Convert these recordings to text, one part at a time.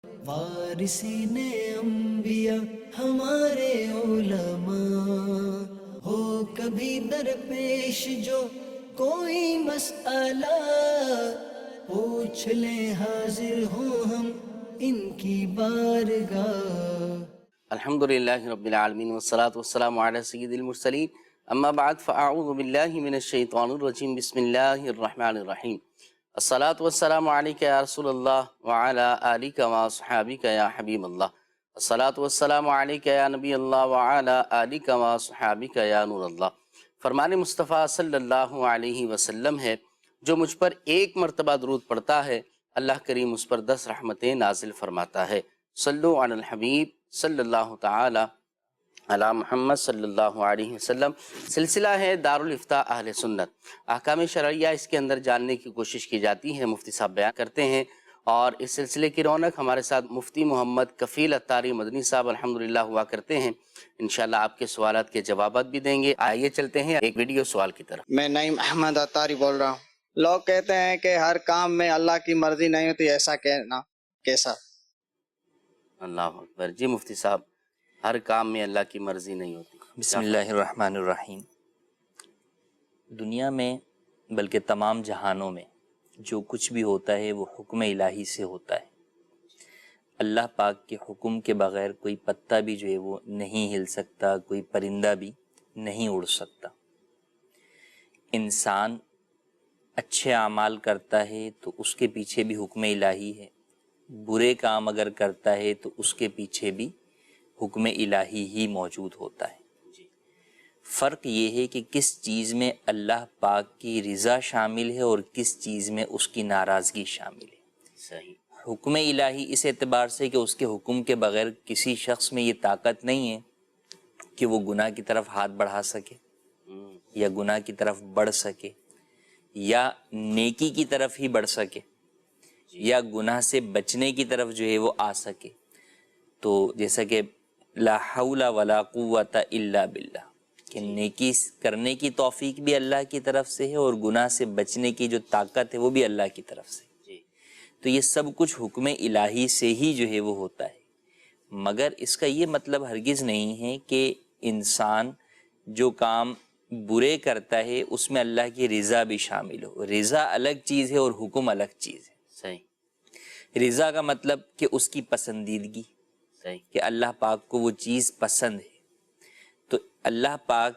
وارثین انبیاء ہمارے علماء، ہو کبھی درپیش جو کوئی مسئلہ، پوچھ لیں حاضر ہوں ہم ان کی بارگاہ۔ الحمدللہ رب العالمین والصلاة والسلام علی سید المرسلین، اما بعد فاعوذ باللہ من الشیطان الرجیم، بسم اللہ الرحمن الرحیم۔ الصلاة والسلام علیکہ یا رسول اللہ وعلی آلکہ واصحابکہ یا حبیب اللہ۔ الصلاة والسلام علیکہ یا نبی اللہ وعلی آلکہ واصحابکہ یا نور اللہ۔ فرمان مصطفیٰ صلی اللہ علیہ وسلم ہے، جو مجھ پر ایک مرتبہ درود پڑھتا ہے اللہ کریم اس پر 10 رحمتیں نازل فرماتا ہے۔ صلو علی الحبیب صلی اللہ تعالی علی محمد صلی اللہ علیہ وسلم۔ سلسلہ ہے دارالافتاء اہل سنت، احکام شرعیہ اس کے اندر جاننے کی کوشش کی جاتی ہے، مفتی صاحب بیان کرتے ہیں، اور اس سلسلے کی رونق ہمارے ساتھ مفتی محمد کفیل اتاری مدنی صاحب الحمدللہ ہوا کرتے ہیں۔ انشاءاللہ آپ کے سوالات کے جوابات بھی دیں گے۔ آئیے چلتے ہیں ایک ویڈیو سوال کی طرف۔ میں نعیم احمد اتاری بول رہا ہوں۔ لوگ کہتے ہیں کہ ہر کام میں اللہ کی مرضی نہیں ہوتی، ایسا کہنا کیسا؟ اللہ اکبر۔ جی مفتی صاحب، ہر کام میں اللہ کی مرضی نہیں ہوتی۔ بسم اللہ الرحمن الرحیم۔ دنیا میں بلکہ تمام جہانوں میں جو کچھ بھی ہوتا ہے وہ حکم الہی سے ہوتا ہے۔ اللہ پاک کے حکم کے بغیر کوئی پتا بھی جو ہے وہ نہیں ہل سکتا، کوئی پرندہ بھی نہیں اڑ سکتا۔ انسان اچھے اعمال کرتا ہے تو اس کے پیچھے بھی حکم الہی ہے، برے کام اگر کرتا ہے تو اس کے پیچھے بھی حکم الہی ہی موجود ہوتا ہے۔ فرق یہ ہے کہ کس چیز میں اللہ پاک کی رضا شامل ہے اور کس چیز میں اس کی ناراضگی شامل ہے۔ صحیح۔ حکم الہی اس اعتبار سے کہ اس کے حکم کے بغیر کسی شخص میں یہ طاقت نہیں ہے کہ وہ گناہ کی طرف ہاتھ بڑھا سکے یا گناہ کی طرف بڑھ سکے یا نیکی کی طرف ہی بڑھ سکے یا گناہ سے بچنے کی طرف جو ہے وہ آ سکے۔ تو جیسا کہ لا حول ولا قوت الا باللہ، کہ نیکی کرنے کی توفیق بھی اللہ کی طرف سے ہے اور گناہ سے بچنے کی جو طاقت ہے وہ بھی اللہ کی طرف سے۔ تو یہ سب کچھ حکم الہی سے ہی جو ہے وہ ہوتا ہے، مگر اس کا یہ مطلب ہرگز نہیں ہے کہ انسان جو کام برے کرتا ہے اس میں اللہ کی رضا بھی شامل ہو۔ رضا الگ چیز ہے اور حکم الگ چیز ہے۔ صحیح۔ رضا کا مطلب کہ اس کی پسندیدگی، صحیح۔ کہ اللہ پاک کو وہ چیز پسند ہے۔ تو اللہ پاک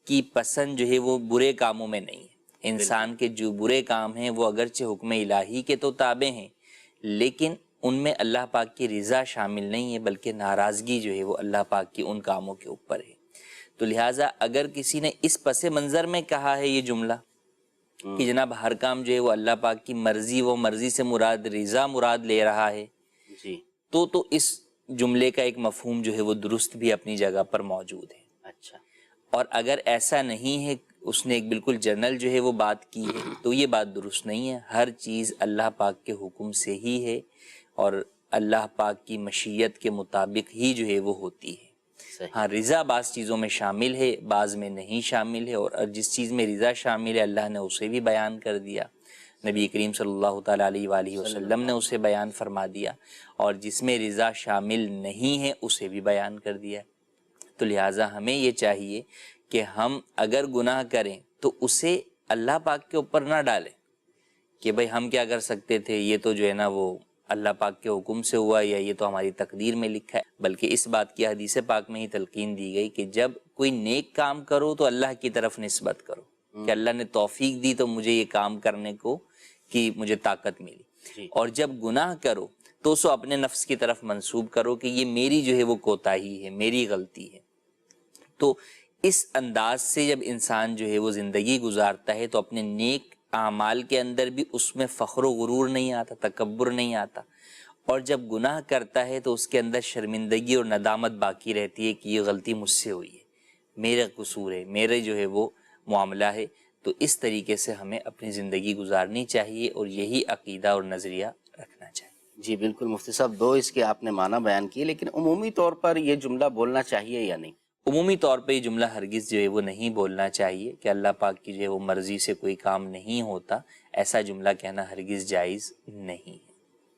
کی پسند جو ہے وہ برے کاموں میں نہیں ہے۔ انسان کے جو برے کام ہیں وہ اگرچہ حکم الہی کے تو تابع ہیں، لیکن ان میں اللہ پاک کی رضا شامل نہیں ہے، بلکہ ناراضگی جو ہے وہ اللہ پاک کی ان کاموں کے اوپر ہے۔ تو لہٰذا اگر کسی نے اس پس منظر میں کہا ہے یہ جملہ کہ جناب ہر کام جو ہے وہ اللہ پاک کی مرضی، وہ مرضی سے مراد رضا مراد لے رہا ہے، جی، تو اس جملے کا ایک مفہوم جو ہے وہ درست بھی اپنی جگہ پر موجود ہے۔ اچھا۔ اور اگر ایسا نہیں ہے، اس نے ایک بالکل جنرل جو ہے وہ بات کی ہے، تو یہ بات درست نہیں ہے۔ ہر چیز اللہ پاک کے حکم سے ہی ہے اور اللہ پاک کی مشیت کے مطابق ہی جو ہے وہ ہوتی ہے۔ ہاں، رضا بعض چیزوں میں شامل ہے، بعض میں نہیں شامل ہے، اور جس چیز میں رضا شامل ہے اللہ نے اسے بھی بیان کر دیا، نبی کریم صلی اللہ تعالیٰ علیہ وآلہ وسلم نے اسے بیان فرما دیا، اور جس میں رضا شامل نہیں ہے اسے بھی بیان کر دیا۔ تو لہٰذا ہمیں یہ چاہیے کہ ہم اگر گناہ کریں تو اسے اللہ پاک کے اوپر نہ ڈالیں کہ بھئی ہم کیا کر سکتے تھے، یہ تو جو ہے نا وہ اللہ پاک کے حکم سے ہوا یا یہ تو ہماری تقدیر میں لکھا ہے، بلکہ اس بات کی حدیث پاک میں ہی تلقین دی گئی کہ جب کوئی نیک کام کرو تو اللہ کی طرف نسبت کرو کہ اللہ نے توفیق دی تو مجھے یہ کام کرنے کو کہ مجھے طاقت ملی، اور جب گناہ کرو تو اسو اپنے نفس کی طرف منسوب کرو کہ یہ میری جو ہے وہ کوتاہی ہے، میری غلطی ہے۔ تو اس انداز سے جب انسان جو ہے وہ زندگی گزارتا ہے تو اپنے نیک اعمال کے اندر بھی اس میں فخر و غرور نہیں آتا، تکبر نہیں آتا، اور جب گناہ کرتا ہے تو اس کے اندر شرمندگی اور ندامت باقی رہتی ہے کہ یہ غلطی مجھ سے ہوئی ہے، میرا قصور ہے، میرے جو ہے وہ معاملہ ہے۔ تو اس طریقے سے ہمیں اپنی زندگی گزارنی چاہیے اور یہی عقیدہ اور نظریہ رکھنا چاہیے۔ جی بالکل مفتی صاحب، دو اس کے آپ نے معنی بیان کیے، لیکن عمومی طور پر یہ جملہ بولنا چاہیے یا نہیں؟ عمومی طور پہ یہ جملہ ہرگز جو ہے وہ نہیں بولنا چاہیے کہ اللہ پاک کی جو ہے وہ مرضی سے کوئی کام نہیں ہوتا، ایسا جملہ کہنا ہرگز جائز نہیں ہے۔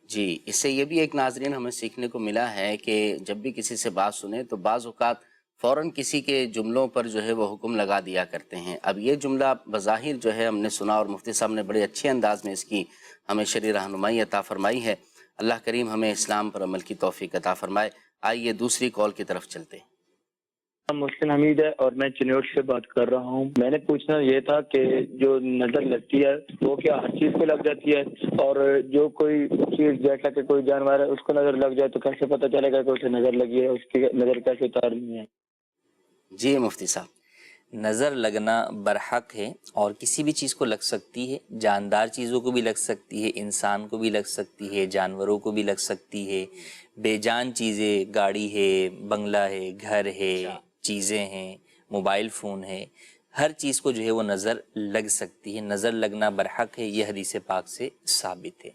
جی، اس سے یہ بھی ایک ناظرین ہمیں سیکھنے کو ملا ہے کہ جب بھی کسی سے بات سنیں تو بعض اوقات فوراً کسی کے جملوں پر جو ہے وہ حکم لگا دیا کرتے ہیں. اب یہ جملہ بظاہر جو ہے ہم نے سنا اور مفتی صاحب نے بڑے اچھے انداز میں اس کی ہمیں شرعی رہنمائی عطا فرمائی ہے. اللہ کریم ہمیں اسلام پر عمل کی توفیق عطا فرمائے. آئیے دوسری کال کی طرف چلتے ہیں. محسن حمید ہے اور میں چنوٹ سے بات کر رہا ہوں. میں نے پوچھنا یہ تھا کہ جو نظر لگتی ہے وہ کیا ہر چیز پہ لگ جاتی ہے، اور جو کوئی چیز جیسا کہ کوئی جانور ہے اس کو نظر لگ جائے تو کیسے پتہ چلے گا کہ اسے نظر لگی ہے، اس کی نظر کیسے اتارنی ہے؟ جی مفتی صاحب. نظر لگنا برحق ہے اور کسی بھی چیز کو لگ سکتی ہے. جاندار چیزوں کو بھی لگ سکتی ہے، انسان کو بھی لگ سکتی ہے، جانوروں کو بھی لگ سکتی ہے. بے جان چیزیں، گاڑی ہے، بنگلہ ہے، گھر ہے، چیزیں ہیں، موبائل فون ہے، ہر چیز کو جو ہے وہ نظر لگ سکتی ہے. نظر لگنا برحق ہے، یہ حدیث پاک سے ثابت ہے.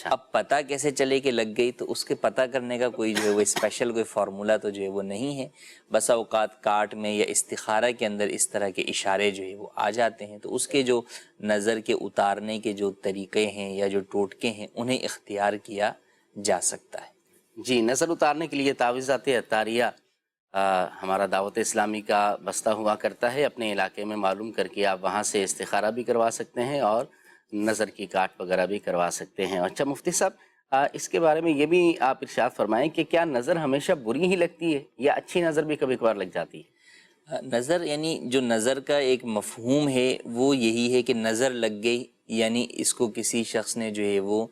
اب پتہ کیسے چلے کہ لگ گئی، تو اس کے پتہ کرنے کا کوئی جو ہے وہ اسپیشل کوئی فارمولا تو جو ہے وہ نہیں ہے. بس اوقات کاٹ میں یا استخارہ کے اندر اس طرح کے اشارے جو ہے وہ آ جاتے ہیں، تو اس کے جو نظر کے اتارنے کے جو طریقے ہیں یا جو ٹوٹکے ہیں انہیں اختیار کیا جا سکتا ہے. جی، نظر اتارنے کے لیے تعویذات عطاریہ ہمارا دعوت اسلامی کا بستہ ہوا کرتا ہے. اپنے علاقے میں معلوم کر کے آپ وہاں سے استخارہ بھی کروا سکتے ہیں اور نظر کی کاٹ وغیرہ بھی کروا سکتے ہیں. اچھا مفتی صاحب، اس کے بارے میں یہ بھی آپ ارشاد فرمائیں کہ کیا نظر ہمیشہ بری ہی لگتی ہے یا اچھی نظر بھی کبھی کبھار لگ جاتی ہے؟ نظر یعنی جو نظر کا ایک مفہوم ہے وہ یہی ہے کہ نظر لگ گئی، یعنی اس کو کسی شخص نے جو ہے وہ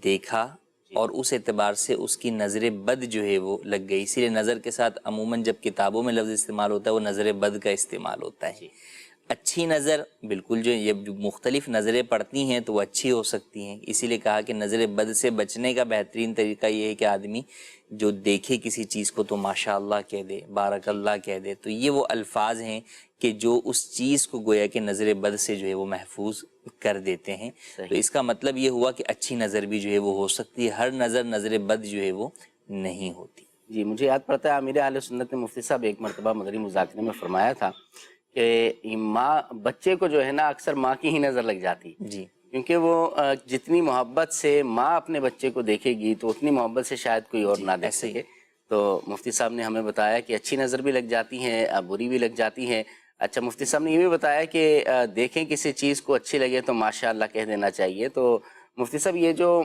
دیکھا اور اس اعتبار سے اس کی نظر بد جو ہے وہ لگ گئی. اسی لیے نظر کے ساتھ عموماً جب کتابوں میں لفظ استعمال ہوتا ہے وہ نظر بد کا استعمال ہوتا ہے. اچھی نظر بالکل جو یہ مختلف نظریں پڑتی ہیں تو وہ اچھی ہو سکتی ہیں. اسی لیے کہا کہ نظر بد سے بچنے کا بہترین طریقہ یہ ہے کہ آدمی جو دیکھے کسی چیز کو تو ماشاء اللہ کہہ دے، بارک اللہ کہہ دے. تو یہ وہ الفاظ ہیں کہ جو اس چیز کو گویا کہ نظر بد سے جو ہے وہ محفوظ کر دیتے ہیں. تو اس کا مطلب یہ ہوا کہ اچھی نظر بھی جو ہے وہ ہو سکتی ہے، ہر نظر نظر بد جو ہے وہ نہیں ہوتی. جی، مجھے یاد پڑتا ہے امیر اہل سنت نے مفتی صاحب ایک مرتبہ مدری مذاکرے میں فرمایا تھا کہ ماں بچے کو جو ہے نا اکثر ماں کی ہی نظر لگ جاتی، جی، کیونکہ وہ جتنی محبت سے ماں اپنے بچے کو دیکھے گی تو اتنی محبت سے شاید کوئی اور نہ دیکھ سکے. تو مفتی صاحب نے ہمیں بتایا کہ اچھی نظر بھی لگ جاتی ہے، بری بھی لگ جاتی ہے. اچھا مفتی صاحب نے یہ بھی بتایا کہ دیکھیں کسی چیز کو اچھی لگے تو ماشاءاللہ کہہ دینا چاہیے. تو مفتی صاحب یہ جو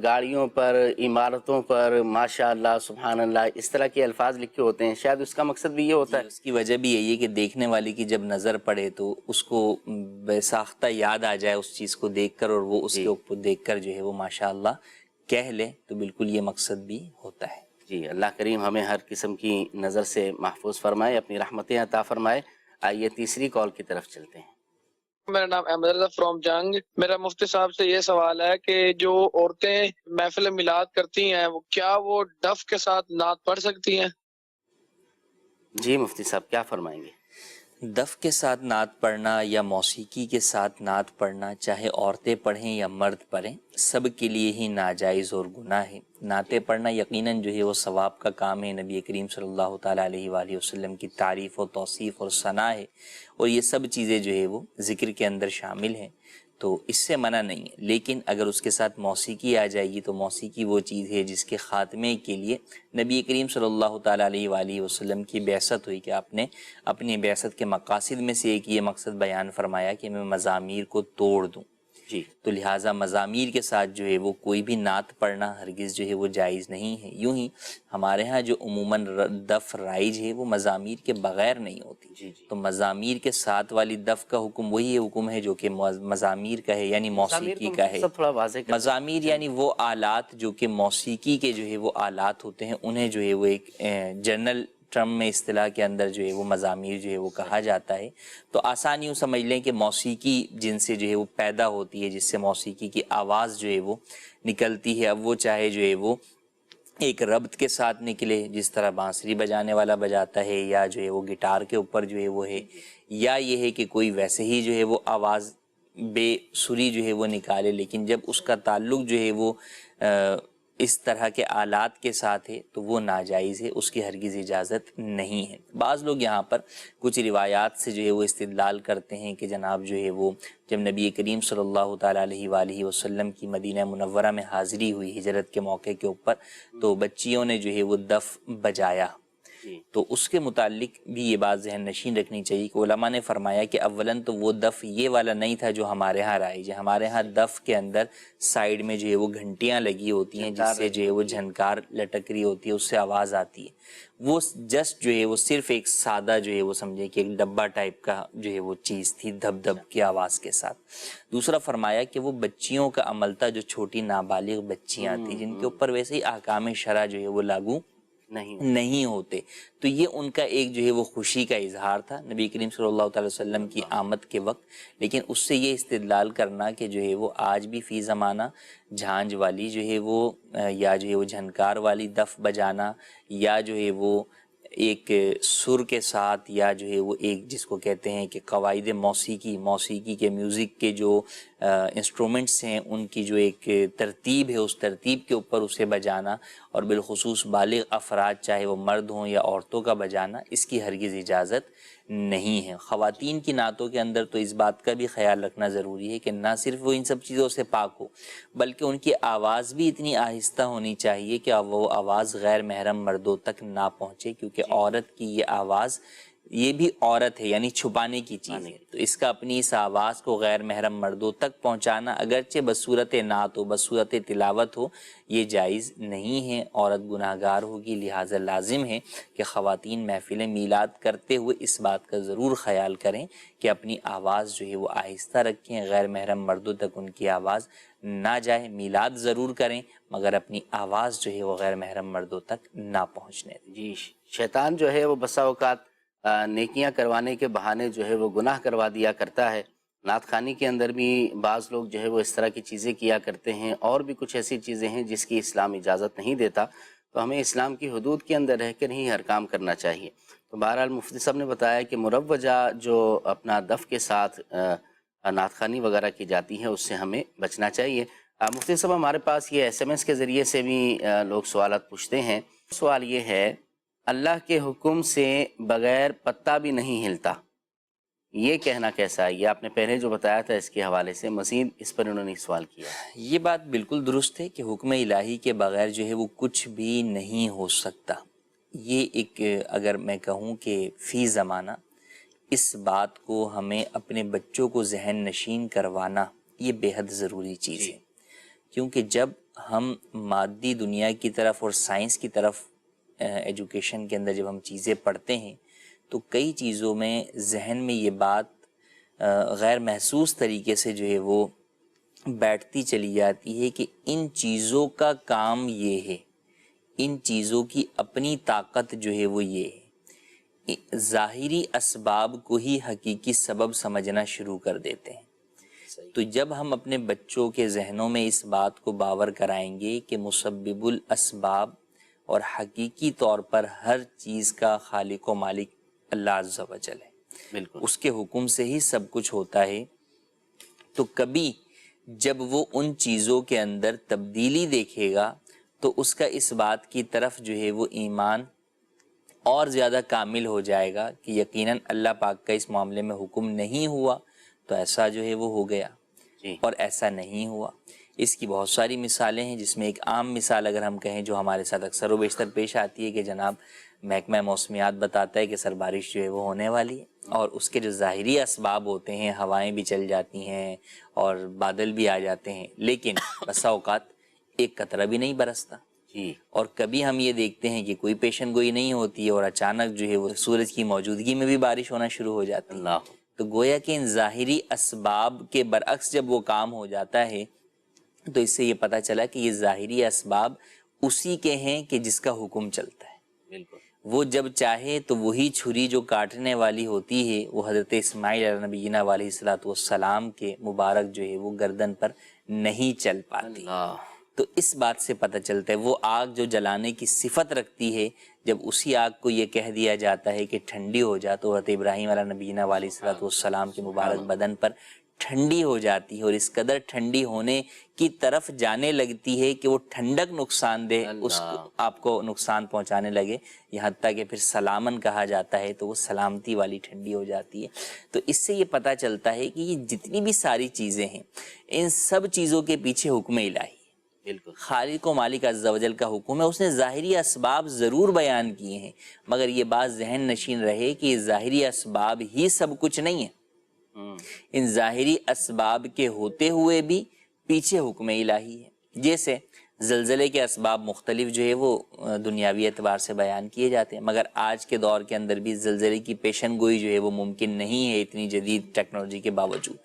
گاڑیوں پر، عمارتوں پر ماشاءاللہ، سبحان اللہ اس طرح کے الفاظ لکھے ہوتے ہیں، شاید اس کا مقصد بھی یہ ہوتا ہے. اس کی وجہ بھی یہی ہے کہ دیکھنے والی کی جب نظر پڑے تو اس کو بے ساختہ یاد آ جائے اس چیز کو دیکھ کر، اور وہ اس کے اوپر دیکھ کر جو ہے وہ ماشاءاللہ کہہ لے. تو بالکل یہ مقصد بھی ہوتا ہے. جی، اللہ کریم ہمیں ہر قسم کی نظر سے محفوظ فرمائے، اپنی رحمتیں عطا فرمائے. آئیے تیسری کال کی طرف چلتے ہیں. میرا نام احمد رضا فرام جنگ. میرا مفتی صاحب سے یہ سوال ہے کہ جو عورتیں محفل میلاد کرتی ہیں کیا وہ ڈف کے ساتھ نعت پڑھ سکتی ہیں؟ جی مفتی صاحب کیا فرمائیں گے؟ دف کے ساتھ نعت پڑھنا یا موسیقی کے ساتھ نعت پڑھنا، چاہے عورتیں پڑھیں یا مرد پڑھیں، سب کے لیے ہی ناجائز اور گناہ ہے. نعتیں پڑھنا یقیناً جو ہے وہ ثواب کا کام ہے. نبی کریم صلی اللہ تعالیٰ علیہ وآلہ وسلم کی تعریف و توصیف اور ثنا ہے، اور یہ سب چیزیں جو ہے وہ ذکر کے اندر شامل ہیں، تو اس سے منع نہیں ہے. لیکن اگر اس کے ساتھ موسیقی آ جائے گی تو موسیقی وہ چیز ہے جس کے خاتمے کے لیے نبی کریم صلی اللہ تعالیٰ علیہ وآلہ وسلم کی بعثت ہوئی، کہ آپ نے اپنی بعثت کے مقاصد میں سے ایک یہ مقصد بیان فرمایا کہ میں مزامیر کو توڑ دوں. جی، تو لہٰذا مزامیر کے ساتھ جو ہے وہ کوئی بھی نعت پڑھنا ہرگز جو ہے وہ جائز نہیں ہے. یوں ہی ہمارے ہاں جو عموماً دف رائج ہے وہ مزامیر کے بغیر نہیں ہوتی. تو مزامیر کے ساتھ والی دف کا حکم وہی حکم ہے جو کہ مزامیر کا ہے، یعنی موسیقی کا ہے. تھوڑا واضح مزامیر یعنی وہ آلات جو کہ موسیقی کے جو ہے وہ آلات ہوتے ہیں، انہیں جو ہے وہ ایک جنرل ٹرم میں اصطلاح کے اندر جو ہے وہ مزامیر جو ہے وہ کہا جاتا ہے. تو آسان یوں سمجھ لیں کہ موسیقی جن سے جو ہے وہ پیدا ہوتی ہے، جس سے موسیقی کی آواز جو ہے وہ نکلتی ہے. اب وہ چاہے جو ہے وہ ایک ربط کے ساتھ نکلے جس طرح بانسری بجانے والا بجاتا ہے، یا جو ہے وہ گٹار کے اوپر جو ہے وہ ہے، یا یہ ہے کہ کوئی ویسے ہی جو ہے وہ آواز بے سری جو ہے وہ نکالے، لیکن جب اس کا تعلق جو ہے وہ اس طرح کے آلات کے ساتھ ہے تو وہ ناجائز ہے، اس کی ہرگز اجازت نہیں ہے۔ بعض لوگ یہاں پر کچھ روایات سے جو ہے وہ استدلال کرتے ہیں کہ جناب جو ہے وہ جب نبی کریم صلی اللہ تعالیٰ علیہ وآلہ وسلم کی مدینہ منورہ میں حاضری ہوئی ہجرت کے موقع کے اوپر، تو بچیوں نے جو ہے وہ دف بجایا، تو اس کے متعلق بھی یہ بات ذہن نشین رکھنی چاہیے کہ علماء نے فرمایا کہ اولاً تو وہ دف یہ والا نہیں تھا جو ہمارے ہاں رائج ہے۔ ہمارے ہاں دف کے اندر سائیڈ میں جو ہے وہ گھنٹیاں لگی ہوتی ہیں جس سے جو ہے وہ جھنکار لٹک رہی ہوتی ہے، اس سے آواز آتی ہے۔ وہ جسٹ جو ہے وہ صرف ایک سادہ جو ہے وہ سمجھے کہ ایک ڈبہ ٹائپ کا جو ہے وہ چیز تھی، دھب دھب کی آواز کے ساتھ۔ دوسرا فرمایا کہ وہ بچیوں کا عمل تھا، جو چھوٹی نابالغ بچیاں تھیں جن کے اوپر ویسے ہی احکام شرع جو ہے وہ لاگو نہیں ہوتے، تو یہ ان کا ایک جو ہے وہ خوشی کا اظہار تھا نبی کریم صلی اللہ تعالی وسلم کی آمد کے وقت۔ لیکن اس سے یہ استدلال کرنا کہ جو ہے وہ آج بھی فی زمانہ جھانج والی جو ہے وہ یا جو ہے وہ جھنکار والی دف بجانا یا جو ہے وہ ایک سر کے ساتھ یا جو ہے وہ ایک جس کو کہتے ہیں کہ قواعد موسیقی کے میوزک کے جو انسٹرومنٹس ہیں ان کی جو ایک ترتیب ہے اس ترتیب کے اوپر اسے بجانا اور بالخصوص بالغ افراد چاہے وہ مرد ہوں یا عورتوں کا بجانا، اس کی ہرگز اجازت نہیں ہے۔ خواتین کی نعتوں کے اندر تو اس بات کا بھی خیال رکھنا ضروری ہے کہ نہ صرف وہ ان سب چیزوں سے پاک ہو بلکہ ان کی آواز بھی اتنی آہستہ ہونی چاہیے کہ وہ آواز غیر محرم مردوں تک نہ پہنچے، کیونکہ عورت کی یہ آواز یہ بھی عورت ہے، یعنی چھپانے کی چیز ہے، تو اس کا اپنی اس آواز کو غیر محرم مردوں تک پہنچانا اگرچہ بصورت نعت ہو بصورت تلاوت ہو یہ جائز نہیں ہے، عورت گناہ گار ہوگی۔ لہٰذا لازم ہے کہ خواتین محفل میلاد کرتے ہوئے اس بات کا ضرور خیال کریں کہ اپنی آواز جو ہے وہ آہستہ رکھیں، غیر محرم مردوں تک ان کی آواز نہ جائے۔ میلاد ضرور کریں مگر اپنی آواز جو ہے وہ غیر محرم مردوں تک نہ پہنچنے دیں۔ جی، شیطان جو ہے وہ بسا اوقات نیکیاں کروانے کے بہانے جو ہے وہ گناہ کروا دیا کرتا ہے۔ نعت خوانی کے اندر بھی بعض لوگ جو ہے وہ اس طرح کی چیزیں کیا کرتے ہیں، اور بھی کچھ ایسی چیزیں ہیں جس کی اسلام اجازت نہیں دیتا، تو ہمیں اسلام کی حدود کے اندر رہ کر ہی ہر کام کرنا چاہیے۔ تو بہرحال مفتی صاحب نے بتایا کہ مروجہ جو اپنا دف کے ساتھ نعت خوانی وغیرہ کی جاتی ہے اس سے ہمیں بچنا چاہیے۔ مفتی صاحب ہمارے پاس یہ SMS کے ذریعے سے بھی لوگ سوالات پوچھتے ہیں۔ سوال یہ ہے، اللہ کے حکم سے بغیر پتا بھی نہیں ہلتا، یہ کہنا کیسا ہے؟ یہ آپ نے پہلے جو بتایا تھا اس کے حوالے سے مزید اس پر انہوں نے سوال کیا۔ یہ بات بالکل درست ہے کہ حکم الہی کے بغیر جو ہے وہ کچھ بھی نہیں ہو سکتا۔ یہ ایک اگر میں کہوں کہ فی زمانہ اس بات کو ہمیں اپنے بچوں کو ذہن نشین کروانا یہ بے حد ضروری چیز ہے، کیونکہ جب ہم مادی دنیا کی طرف اور سائنس کی طرف ایجوکیشن کے اندر جب ہم چیزیں پڑھتے ہیں تو کئی چیزوں میں ذہن میں یہ بات غیر محسوس طریقے سے جو ہے وہ بیٹھتی چلی جاتی ہے کہ ان چیزوں کا کام یہ ہے، ان چیزوں کی اپنی طاقت جو ہے وہ یہ ہے۔ ظاہری اسباب کو ہی حقیقی سبب سمجھنا شروع کر دیتے ہیں۔ تو جب ہم اپنے بچوں کے ذہنوں میں اس بات کو باور کرائیں گے کہ مسبب الاسباب اور حقیقی طور پر ہر چیز کا خالق و مالک اللہ عز و جل ہے، بالکل اس کے حکم سے ہی سب کچھ ہوتا ہے، تو کبھی جب وہ ان چیزوں کے اندر تبدیلی دیکھے گا تو اس کا اس بات کی طرف جو ہے وہ ایمان اور زیادہ کامل ہو جائے گا کہ یقیناً اللہ پاک کا اس معاملے میں حکم نہیں ہوا تو ایسا جو ہے وہ ہو گیا، اور ایسا نہیں ہوا۔ اس کی بہت ساری مثالیں ہیں، جس میں ایک عام مثال اگر ہم کہیں جو ہمارے ساتھ اکثر و بیشتر پیش آتی ہے کہ جناب محکمہ موسمیات بتاتا ہے کہ سر بارش جو ہے وہ ہونے والی ہے، اور اس کے جو ظاہری اسباب ہوتے ہیں، ہوائیں بھی چل جاتی ہیں اور بادل بھی آ جاتے ہیں، لیکن بسا اوقات ایک قطرہ بھی نہیں برستا، اور کبھی ہم یہ دیکھتے ہیں کہ کوئی پیشن گوئی نہیں ہوتی ہے اور اچانک جو ہے وہ سورج کی موجودگی میں بھی بارش ہونا شروع ہو جاتی ہے۔ تو گویا کہ ان ظاہری اسباب کے برعکس جب وہ کام ہو جاتا ہے تو اس سے یہ پتہ چلا کہ یہ ظاہری اسباب اسی کے ہیں کہ جس کا حکم چلتا ہے۔ وہ جب چاہے تو وہی چھری جو کاٹنے والی ہوتی ہے وہ حضرت اسماعیل علیہ نبینا علیہ الصلوۃ والسلام کے مبارک جو ہے وہ گردن پر نہیں چل پاتی۔ تو اس بات سے پتہ چلتا ہے وہ آگ جو جلانے کی صفت رکھتی ہے، جب اسی آگ کو یہ کہہ دیا جاتا ہے کہ ٹھنڈی ہو جا تو حضرت ابراہیم علیہ نبینا علیہ الصلوۃ والسلام کے مبارک بدن پر ٹھنڈی ہو جاتی ہے اور اس قدر ٹھنڈی ہونے کی طرف جانے لگتی ہے کہ وہ ٹھنڈک نقصان دہ اس کو آپ کو نقصان پہنچانے لگے، یہاں تک کہ پھر سلامن کہا جاتا ہے تو وہ سلامتی والی ٹھنڈی ہو جاتی ہے۔ تو اس سے یہ پتہ چلتا ہے کہ یہ جتنی بھی ساری چیزیں ہیں ان سب چیزوں کے پیچھے حکم الہی، بالکل خالق و مالک عز و جل کا حکم ہے۔ اس نے ظاہری اسباب ضرور بیان کیے ہیں، مگر یہ بات ذہن نشین رہے کہ یہ ظاہری اسباب ہی سب کچھ نہیں ہے، ان ظاہری اسباب کے ہوتے ہوئے بھی پیچھے حکم الہی ہے۔ جیسے زلزلے کے اسباب مختلف جو ہے وہ دنیاوی اعتبار سے بیان کیے جاتے ہیں، مگر آج کے دور کے اندر بھی زلزلے کی پیشن گوئی جو ہے وہ ممکن نہیں ہے اتنی جدید ٹیکنالوجی کے باوجود۔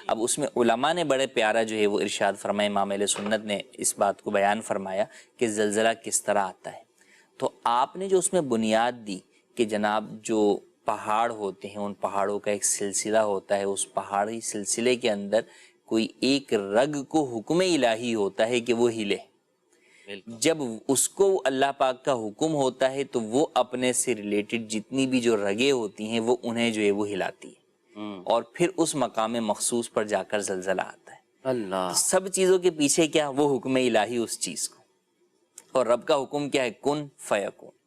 اب اس میں علماء نے بڑے پیارا جو ہے وہ ارشاد فرمایا، امام اہل سنت نے اس بات کو بیان فرمایا کہ زلزلہ کس طرح آتا ہے۔ تو آپ نے جو اس میں بنیاد دی کہ جناب جو پہاڑ ہوتے ہیں ان پہاڑوں کا ایک سلسلہ ہوتا ہے، اس پہاڑی سلسلے کے اندر کوئی ایک رگ کو حکم الہی ہوتا ہے کہ وہ ہلے، جب اس کو اللہ پاک کا حکم ہوتا ہے تو وہ اپنے سے ریلیٹڈ جتنی بھی جو رگیں ہوتی ہیں وہ انہیں جو ہے وہ ہلاتی ہے، اور پھر اس مقام مخصوص پر جا کر زلزلہ آتا ہے۔ اللہ، سب چیزوں کے پیچھے کیا؟ وہ حکم الہی اس چیز کو، اور رب کا حکم کیا ہے؟ کن فیکون۔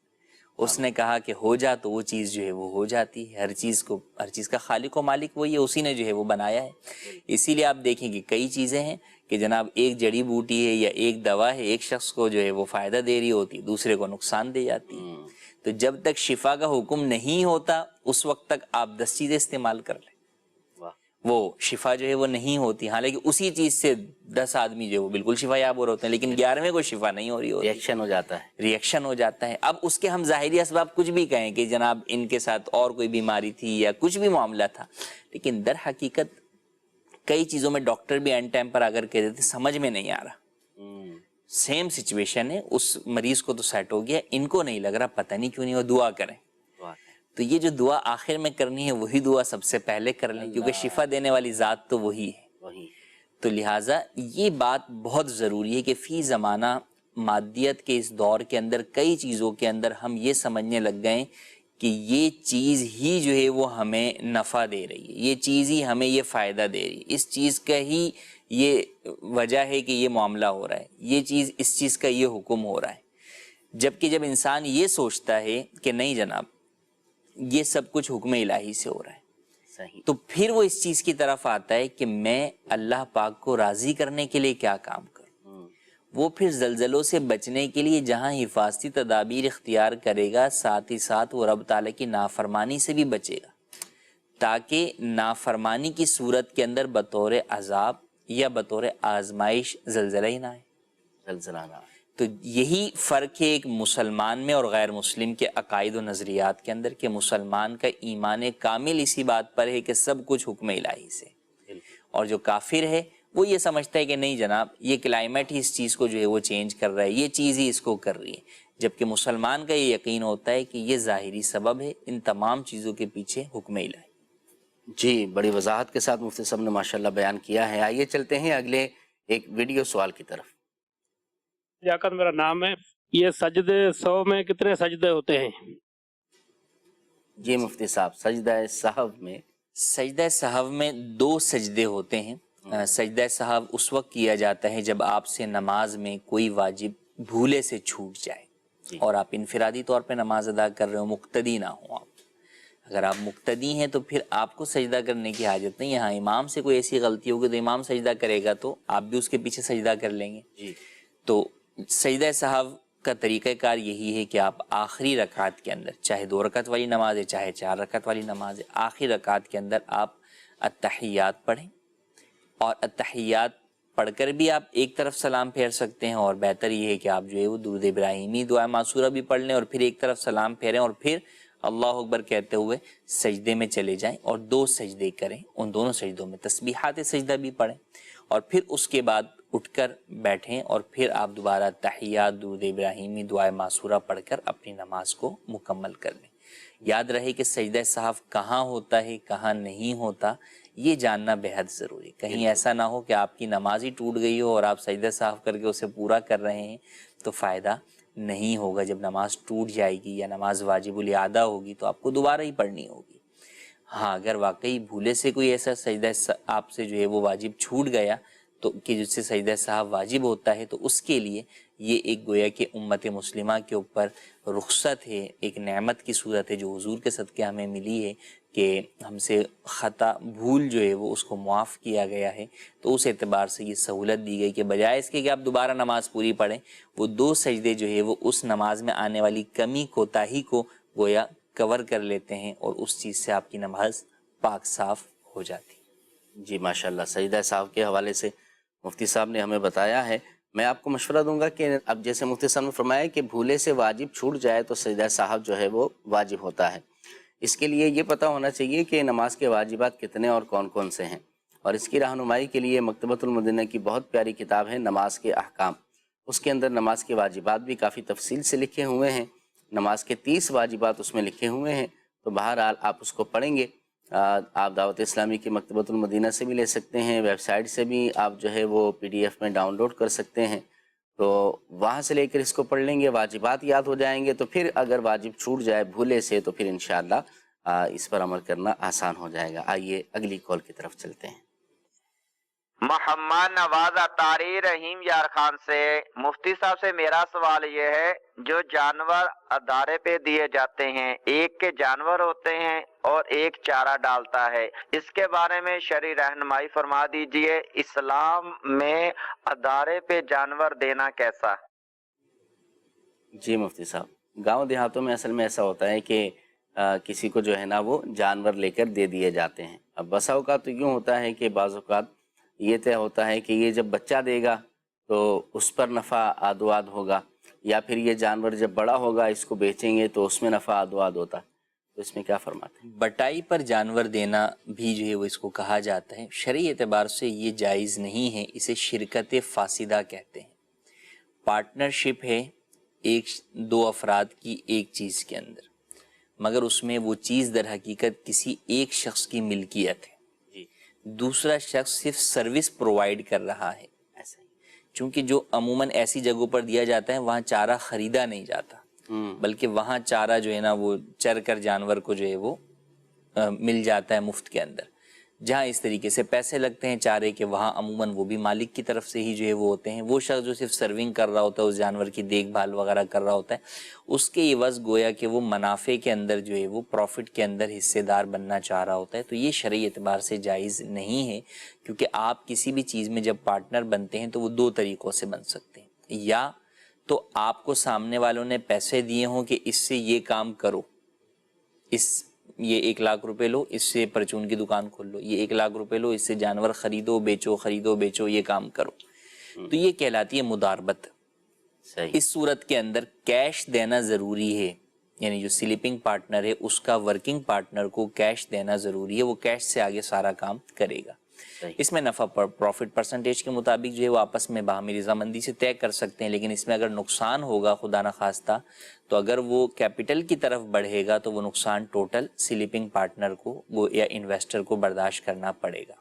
اس نے کہا کہ ہو جا تو وہ چیز جو ہے وہ ہو جاتی ہے۔ ہر چیز کا خالق و مالک وہی ہے، اسی نے جو ہے وہ بنایا ہے۔ اسی لیے آپ دیکھیں کہ کئی چیزیں ہیں کہ جناب ایک جڑی بوٹی ہے یا ایک دوا ہے، ایک شخص کو جو ہے وہ فائدہ دے رہی ہوتی ہے، دوسرے کو نقصان دے جاتی ہے۔ تو جب تک شفا کا حکم نہیں ہوتا اس وقت تک آپ 10 چیزیں استعمال کر لیں، وہ شفا جو ہے وہ نہیں ہوتی۔ حالانکہ اسی چیز سے 10 آدمی جو ہے وہ بالکل شفا یاب ہو رہے ہوتے ہیں، لیکن 11ویں کو شفا نہیں ہو رہی ہوتی، ریئیکشن ہو جاتا ہے، ریئیکشن ہو جاتا ہے۔ اب اس کے ہم ظاہری اسباب کچھ بھی کہیں کہ جناب ان کے ساتھ اور کوئی بیماری تھی یا کچھ بھی معاملہ تھا، لیکن در حقیقت کئی چیزوں میں ڈاکٹر بھی اینڈ ٹائم پر اگر کہہ دیتے سمجھ میں نہیں آ رہا، سیم سچویشن ہے، اس مریض کو تو سیٹ ہو گیا، ان کو نہیں لگ رہا، پتہ نہیں کیوں نہیں، وہ دعا کریں۔ تو یہ جو دعا آخر میں کرنی ہے وہی دعا سب سے پہلے کر لیں، کیونکہ شفا دینے والی ذات تو وہی ہے۔ تو لہٰذا یہ بات بہت ضروری ہے کہ فی زمانہ مادیت کے اس دور کے اندر کئی چیزوں کے اندر ہم یہ سمجھنے لگ گئے کہ یہ چیز ہی جو ہے وہ ہمیں نفع دے رہی ہے، یہ چیز ہی ہمیں یہ فائدہ دے رہی ہے، اس چیز کا ہی یہ وجہ ہے کہ یہ معاملہ ہو رہا ہے، یہ چیز اس چیز کا یہ حکم ہو رہا ہے۔ جبکہ جب انسان یہ سوچتا ہے کہ نہیں جناب یہ سب کچھ حکم الہی سے ہو رہا ہے، تو پھر وہ اس چیز کی طرف آتا ہے کہ میں اللہ پاک کو راضی کرنے کے لیے کیا کام کروں۔ وہ پھر زلزلوں سے بچنے کے لیے جہاں حفاظتی تدابیر اختیار کرے گا، ساتھ ہی ساتھ وہ رب تعالیٰ کی نافرمانی سے بھی بچے گا، تاکہ نافرمانی کی صورت کے اندر بطور عذاب یا بطور آزمائش زلزلہ ہی نہ آئے، زلزلہ نہ آئے۔ تو یہی فرق ہے ایک مسلمان میں اور غیر مسلم کے عقائد و نظریات کے اندر، کہ مسلمان کا ایمان کامل اسی بات پر ہے کہ سب کچھ حکم الہی سے، اور جو کافر ہے وہ یہ سمجھتا ہے کہ نہیں جناب یہ کلائمیٹ ہی اس چیز کو جو ہے وہ چینج کر رہا ہے، یہ چیز ہی اس کو کر رہی ہے، جبکہ مسلمان کا یہ یقین ہوتا ہے کہ یہ ظاہری سبب ہے، ان تمام چیزوں کے پیچھے حکم الہی۔ جی، بڑی وضاحت کے ساتھ مفتی صاحب نے ماشاءاللہ بیان کیا ہے۔ آئیے چلتے ہیں اگلے ایک ویڈیو سوال کی طرف۔ لیاقت میرا نام ہے، یہ سجدے 100 میں کتنے سجدے ہوتے ہیں؟ جی مفتی صاحب، سجدہ سجدہ سہو میں 2 سجدے ہوتے ہیں۔ سجدہ سہو اس وقت کیا جاتا ہے جب آپ سے نماز میں کوئی واجب بھولے سے چھوٹ جائے اور آپ انفرادی طور پہ نماز ادا کر رہے ہو، مقتدی نہ ہو آپ۔ اگر آپ مقتدی ہیں تو پھر آپ کو سجدہ کرنے کی حاجت نہیں ہے۔ ہاں امام سے کوئی ایسی غلطی ہوگی تو امام سجدہ کرے گا تو آپ بھی اس کے پیچھے سجدہ کر لیں گے۔ تو سجدہ سہو کا طریقہ کار یہی ہے کہ آپ آخری رکعت کے اندر، چاہے 2 رکعت والی نماز ہے چاہے 4 رکعت والی نماز ہے، آخری رکعت کے اندر آپ التحیات پڑھیں، اور التحیات پڑھ کر بھی آپ ایک طرف سلام پھیر سکتے ہیں، اور بہتر یہ ہے کہ آپ جو ہے وہ درود ابراہیمی دعا معصورہ بھی پڑھ لیں اور پھر ایک طرف سلام پھیریں اور پھر اللہ اکبر کہتے ہوئے سجدے میں چلے جائیں اور 2 سجدے کریں، ان دونوں سجدوں میں تسبیحات سجدہ بھی پڑھیں، اور پھر اس کے بعد اٹھ کر بیٹھیں اور پھر آپ دوبارہ تحیات درود ابراہیمی دعائے معصورہ پڑھ کر اپنی نماز کو مکمل کر لیں۔ یاد رہے کہ سجدہ سہو کہاں ہوتا ہے کہاں نہیں ہوتا، یہ جاننا بہت ضروری۔ کہیں ایسا نہ ہو کہ آپ کی نماز ہی ٹوٹ گئی ہو اور آپ سجدہ سہو کر کے اسے پورا کر رہے ہیں، تو فائدہ نہیں ہوگا۔ جب نماز ٹوٹ جائے گی یا نماز واجب الادا ہوگی تو آپ کو دوبارہ ہی پڑھنی ہوگی۔ ہاں اگر واقعی بھولے سے کوئی ایسا سجدہ آپ سے جو ہے وہ واجب چھوٹ گیا تو کہ جس سے سجدہ صاحب واجب ہوتا ہے، تو اس کے لیے یہ ایک گویا کہ امت مسلمہ کے اوپر رخصت ہے، ایک نعمت کی صورت ہے جو حضور کے صدقے ہمیں ملی ہے کہ ہم سے خطا بھول جو ہے وہ اس کو معاف کیا گیا ہے۔ تو اس اعتبار سے یہ سہولت دی گئی کہ بجائے اس کے کہ آپ دوبارہ نماز پوری پڑھیں، وہ 2 سجدے جو ہے وہ اس نماز میں آنے والی کمی کوتاہی کو گویا کور کر لیتے ہیں اور اس چیز سے آپ کی نماز پاک صاف ہو جاتی۔ جی ماشاءاللہ، سجدہ صاحب کے حوالے سے مفتی صاحب نے ہمیں بتایا ہے۔ میں آپ کو مشورہ دوں گا کہ اب جیسے مفتی صاحب نے فرمایا کہ بھولے سے واجب چھوٹ جائے تو سجدہ صاحب جو ہے وہ واجب ہوتا ہے، اس کے لیے یہ پتہ ہونا چاہیے کہ نماز کے واجبات کتنے اور کون کون سے ہیں، اور اس کی رہنمائی کے لیے مکتبۃ المدینہ کی بہت پیاری کتاب ہے نماز کے احکام، اس کے اندر نماز کے واجبات بھی کافی تفصیل سے لکھے ہوئے ہیں، نماز کے 30 واجبات اس میں لکھے ہوئے ہیں۔ تو بہرحال آپ اس کو پڑھیں گے، آپ دعوت اسلامی کی مکتبۃ المدینہ سے بھی لے سکتے ہیں، ویب سائٹ سے بھی آپ جو ہے وہ PDF میں ڈاؤن لوڈ کر سکتے ہیں، تو وہاں سے لے کر اس کو پڑھ لیں گے، واجبات یاد ہو جائیں گے، تو پھر اگر واجب چھوٹ جائے بھولے سے تو پھر انشاءاللہ اس پر عمل کرنا آسان ہو جائے گا۔ آئیے اگلی کال کی طرف چلتے ہیں۔ محمد نواز اطاری رحیم یار خان سے، مفتی صاحب سے میرا سوال یہ ہے، جو جانور ادارے پہ دیے جاتے ہیں، ایک کے جانور ہوتے ہیں اور ایک چارہ ڈالتا ہے، اس کے بارے میں شرعی رہنمائی فرما دیجئے، اسلام میں ادارے پہ جانور دینا کیسا؟ جی مفتی صاحب، گاؤں دیہاتوں میں اصل میں ایسا ہوتا ہے کہ کسی کو جو ہے نا وہ جانور لے کر دے دیے جاتے ہیں۔ اب بسا اوقات تو یوں ہوتا ہے کہ بعض اوقات یہ طے ہوتا ہے کہ یہ جب بچہ دے گا تو اس پر نفع آد و آد ہوگا، یا پھر یہ جانور جب بڑا ہوگا اس کو بیچیں گے تو اس میں نفع آد و آد ہوتا ہے، تو اس میں کیا فرماتے ہیں؟ بٹائی پر جانور دینا بھی جو ہے وہ اس کو کہا جاتا ہے، شرعی اعتبار سے یہ جائز نہیں ہے، اسے شرکت فاسدہ کہتے ہیں۔ پارٹنرشپ ہے 2 افراد کی ایک چیز کے اندر، مگر اس میں وہ چیز در حقیقت کسی ایک شخص کی ملکیت ہے، دوسرا شخص صرف سروس پرووائڈ کر رہا ہے۔ ایسا ہی چونکہ جو عموماً ایسی جگہوں پر دیا جاتا ہے وہاں چارہ خریدا نہیں جاتا، بلکہ وہاں چارہ جو ہے نا وہ چر کر جانور کو جو ہے وہ مل جاتا ہے مفت کے اندر۔ جہاں اس طریقے سے پیسے لگتے ہیں چارے کے، وہاں عموماً وہ بھی مالک کی طرف سے ہی جو ہے وہ ہوتے ہیں۔ وہ شخص جو صرف سرونگ کر رہا ہوتا ہے، اس جانور کی دیکھ بھال وغیرہ کر رہا ہوتا ہے، اس کے عوض گویا کہ وہ منافع کے اندر جو ہے وہ پروفٹ کے اندر حصے دار بننا چاہ رہا ہوتا ہے۔ تو یہ شرعی اعتبار سے جائز نہیں ہے، کیونکہ آپ کسی بھی چیز میں جب پارٹنر بنتے ہیں تو وہ 2 طریقوں سے بن سکتے ہیں، یا تو آپ کو سامنے والوں نے پیسے دیے ہوں کہ اس سے یہ کام کرو، یہ 1 لاکھ روپے لو، اس سے پرچون کی دکان کھول لو، یہ 1 لاکھ روپے لو، اس سے جانور خریدو بیچو، یہ کام کرو، تو یہ کہلاتی ہے مداربت۔ اس صورت کے اندر کیش دینا ضروری ہے، یعنی جو سلیپنگ پارٹنر ہے اس کا ورکنگ پارٹنر کو کیش دینا ضروری ہے، وہ کیش سے آگے سارا کام کرے گا۔ اس میں نفع پروفٹ پرسنٹیج کے مطابق جو ہے وہ آپس میں باہمی رضامندی سے طے کر سکتے ہیں، لیکن اس میں اگر نقصان ہوگا خدا نخواستہ تو اگر وہ کیپٹل کی طرف بڑھے گا تو وہ نقصان ٹوٹل سلیپنگ پارٹنر کو یا انویسٹر کو برداشت کرنا پڑے گا۔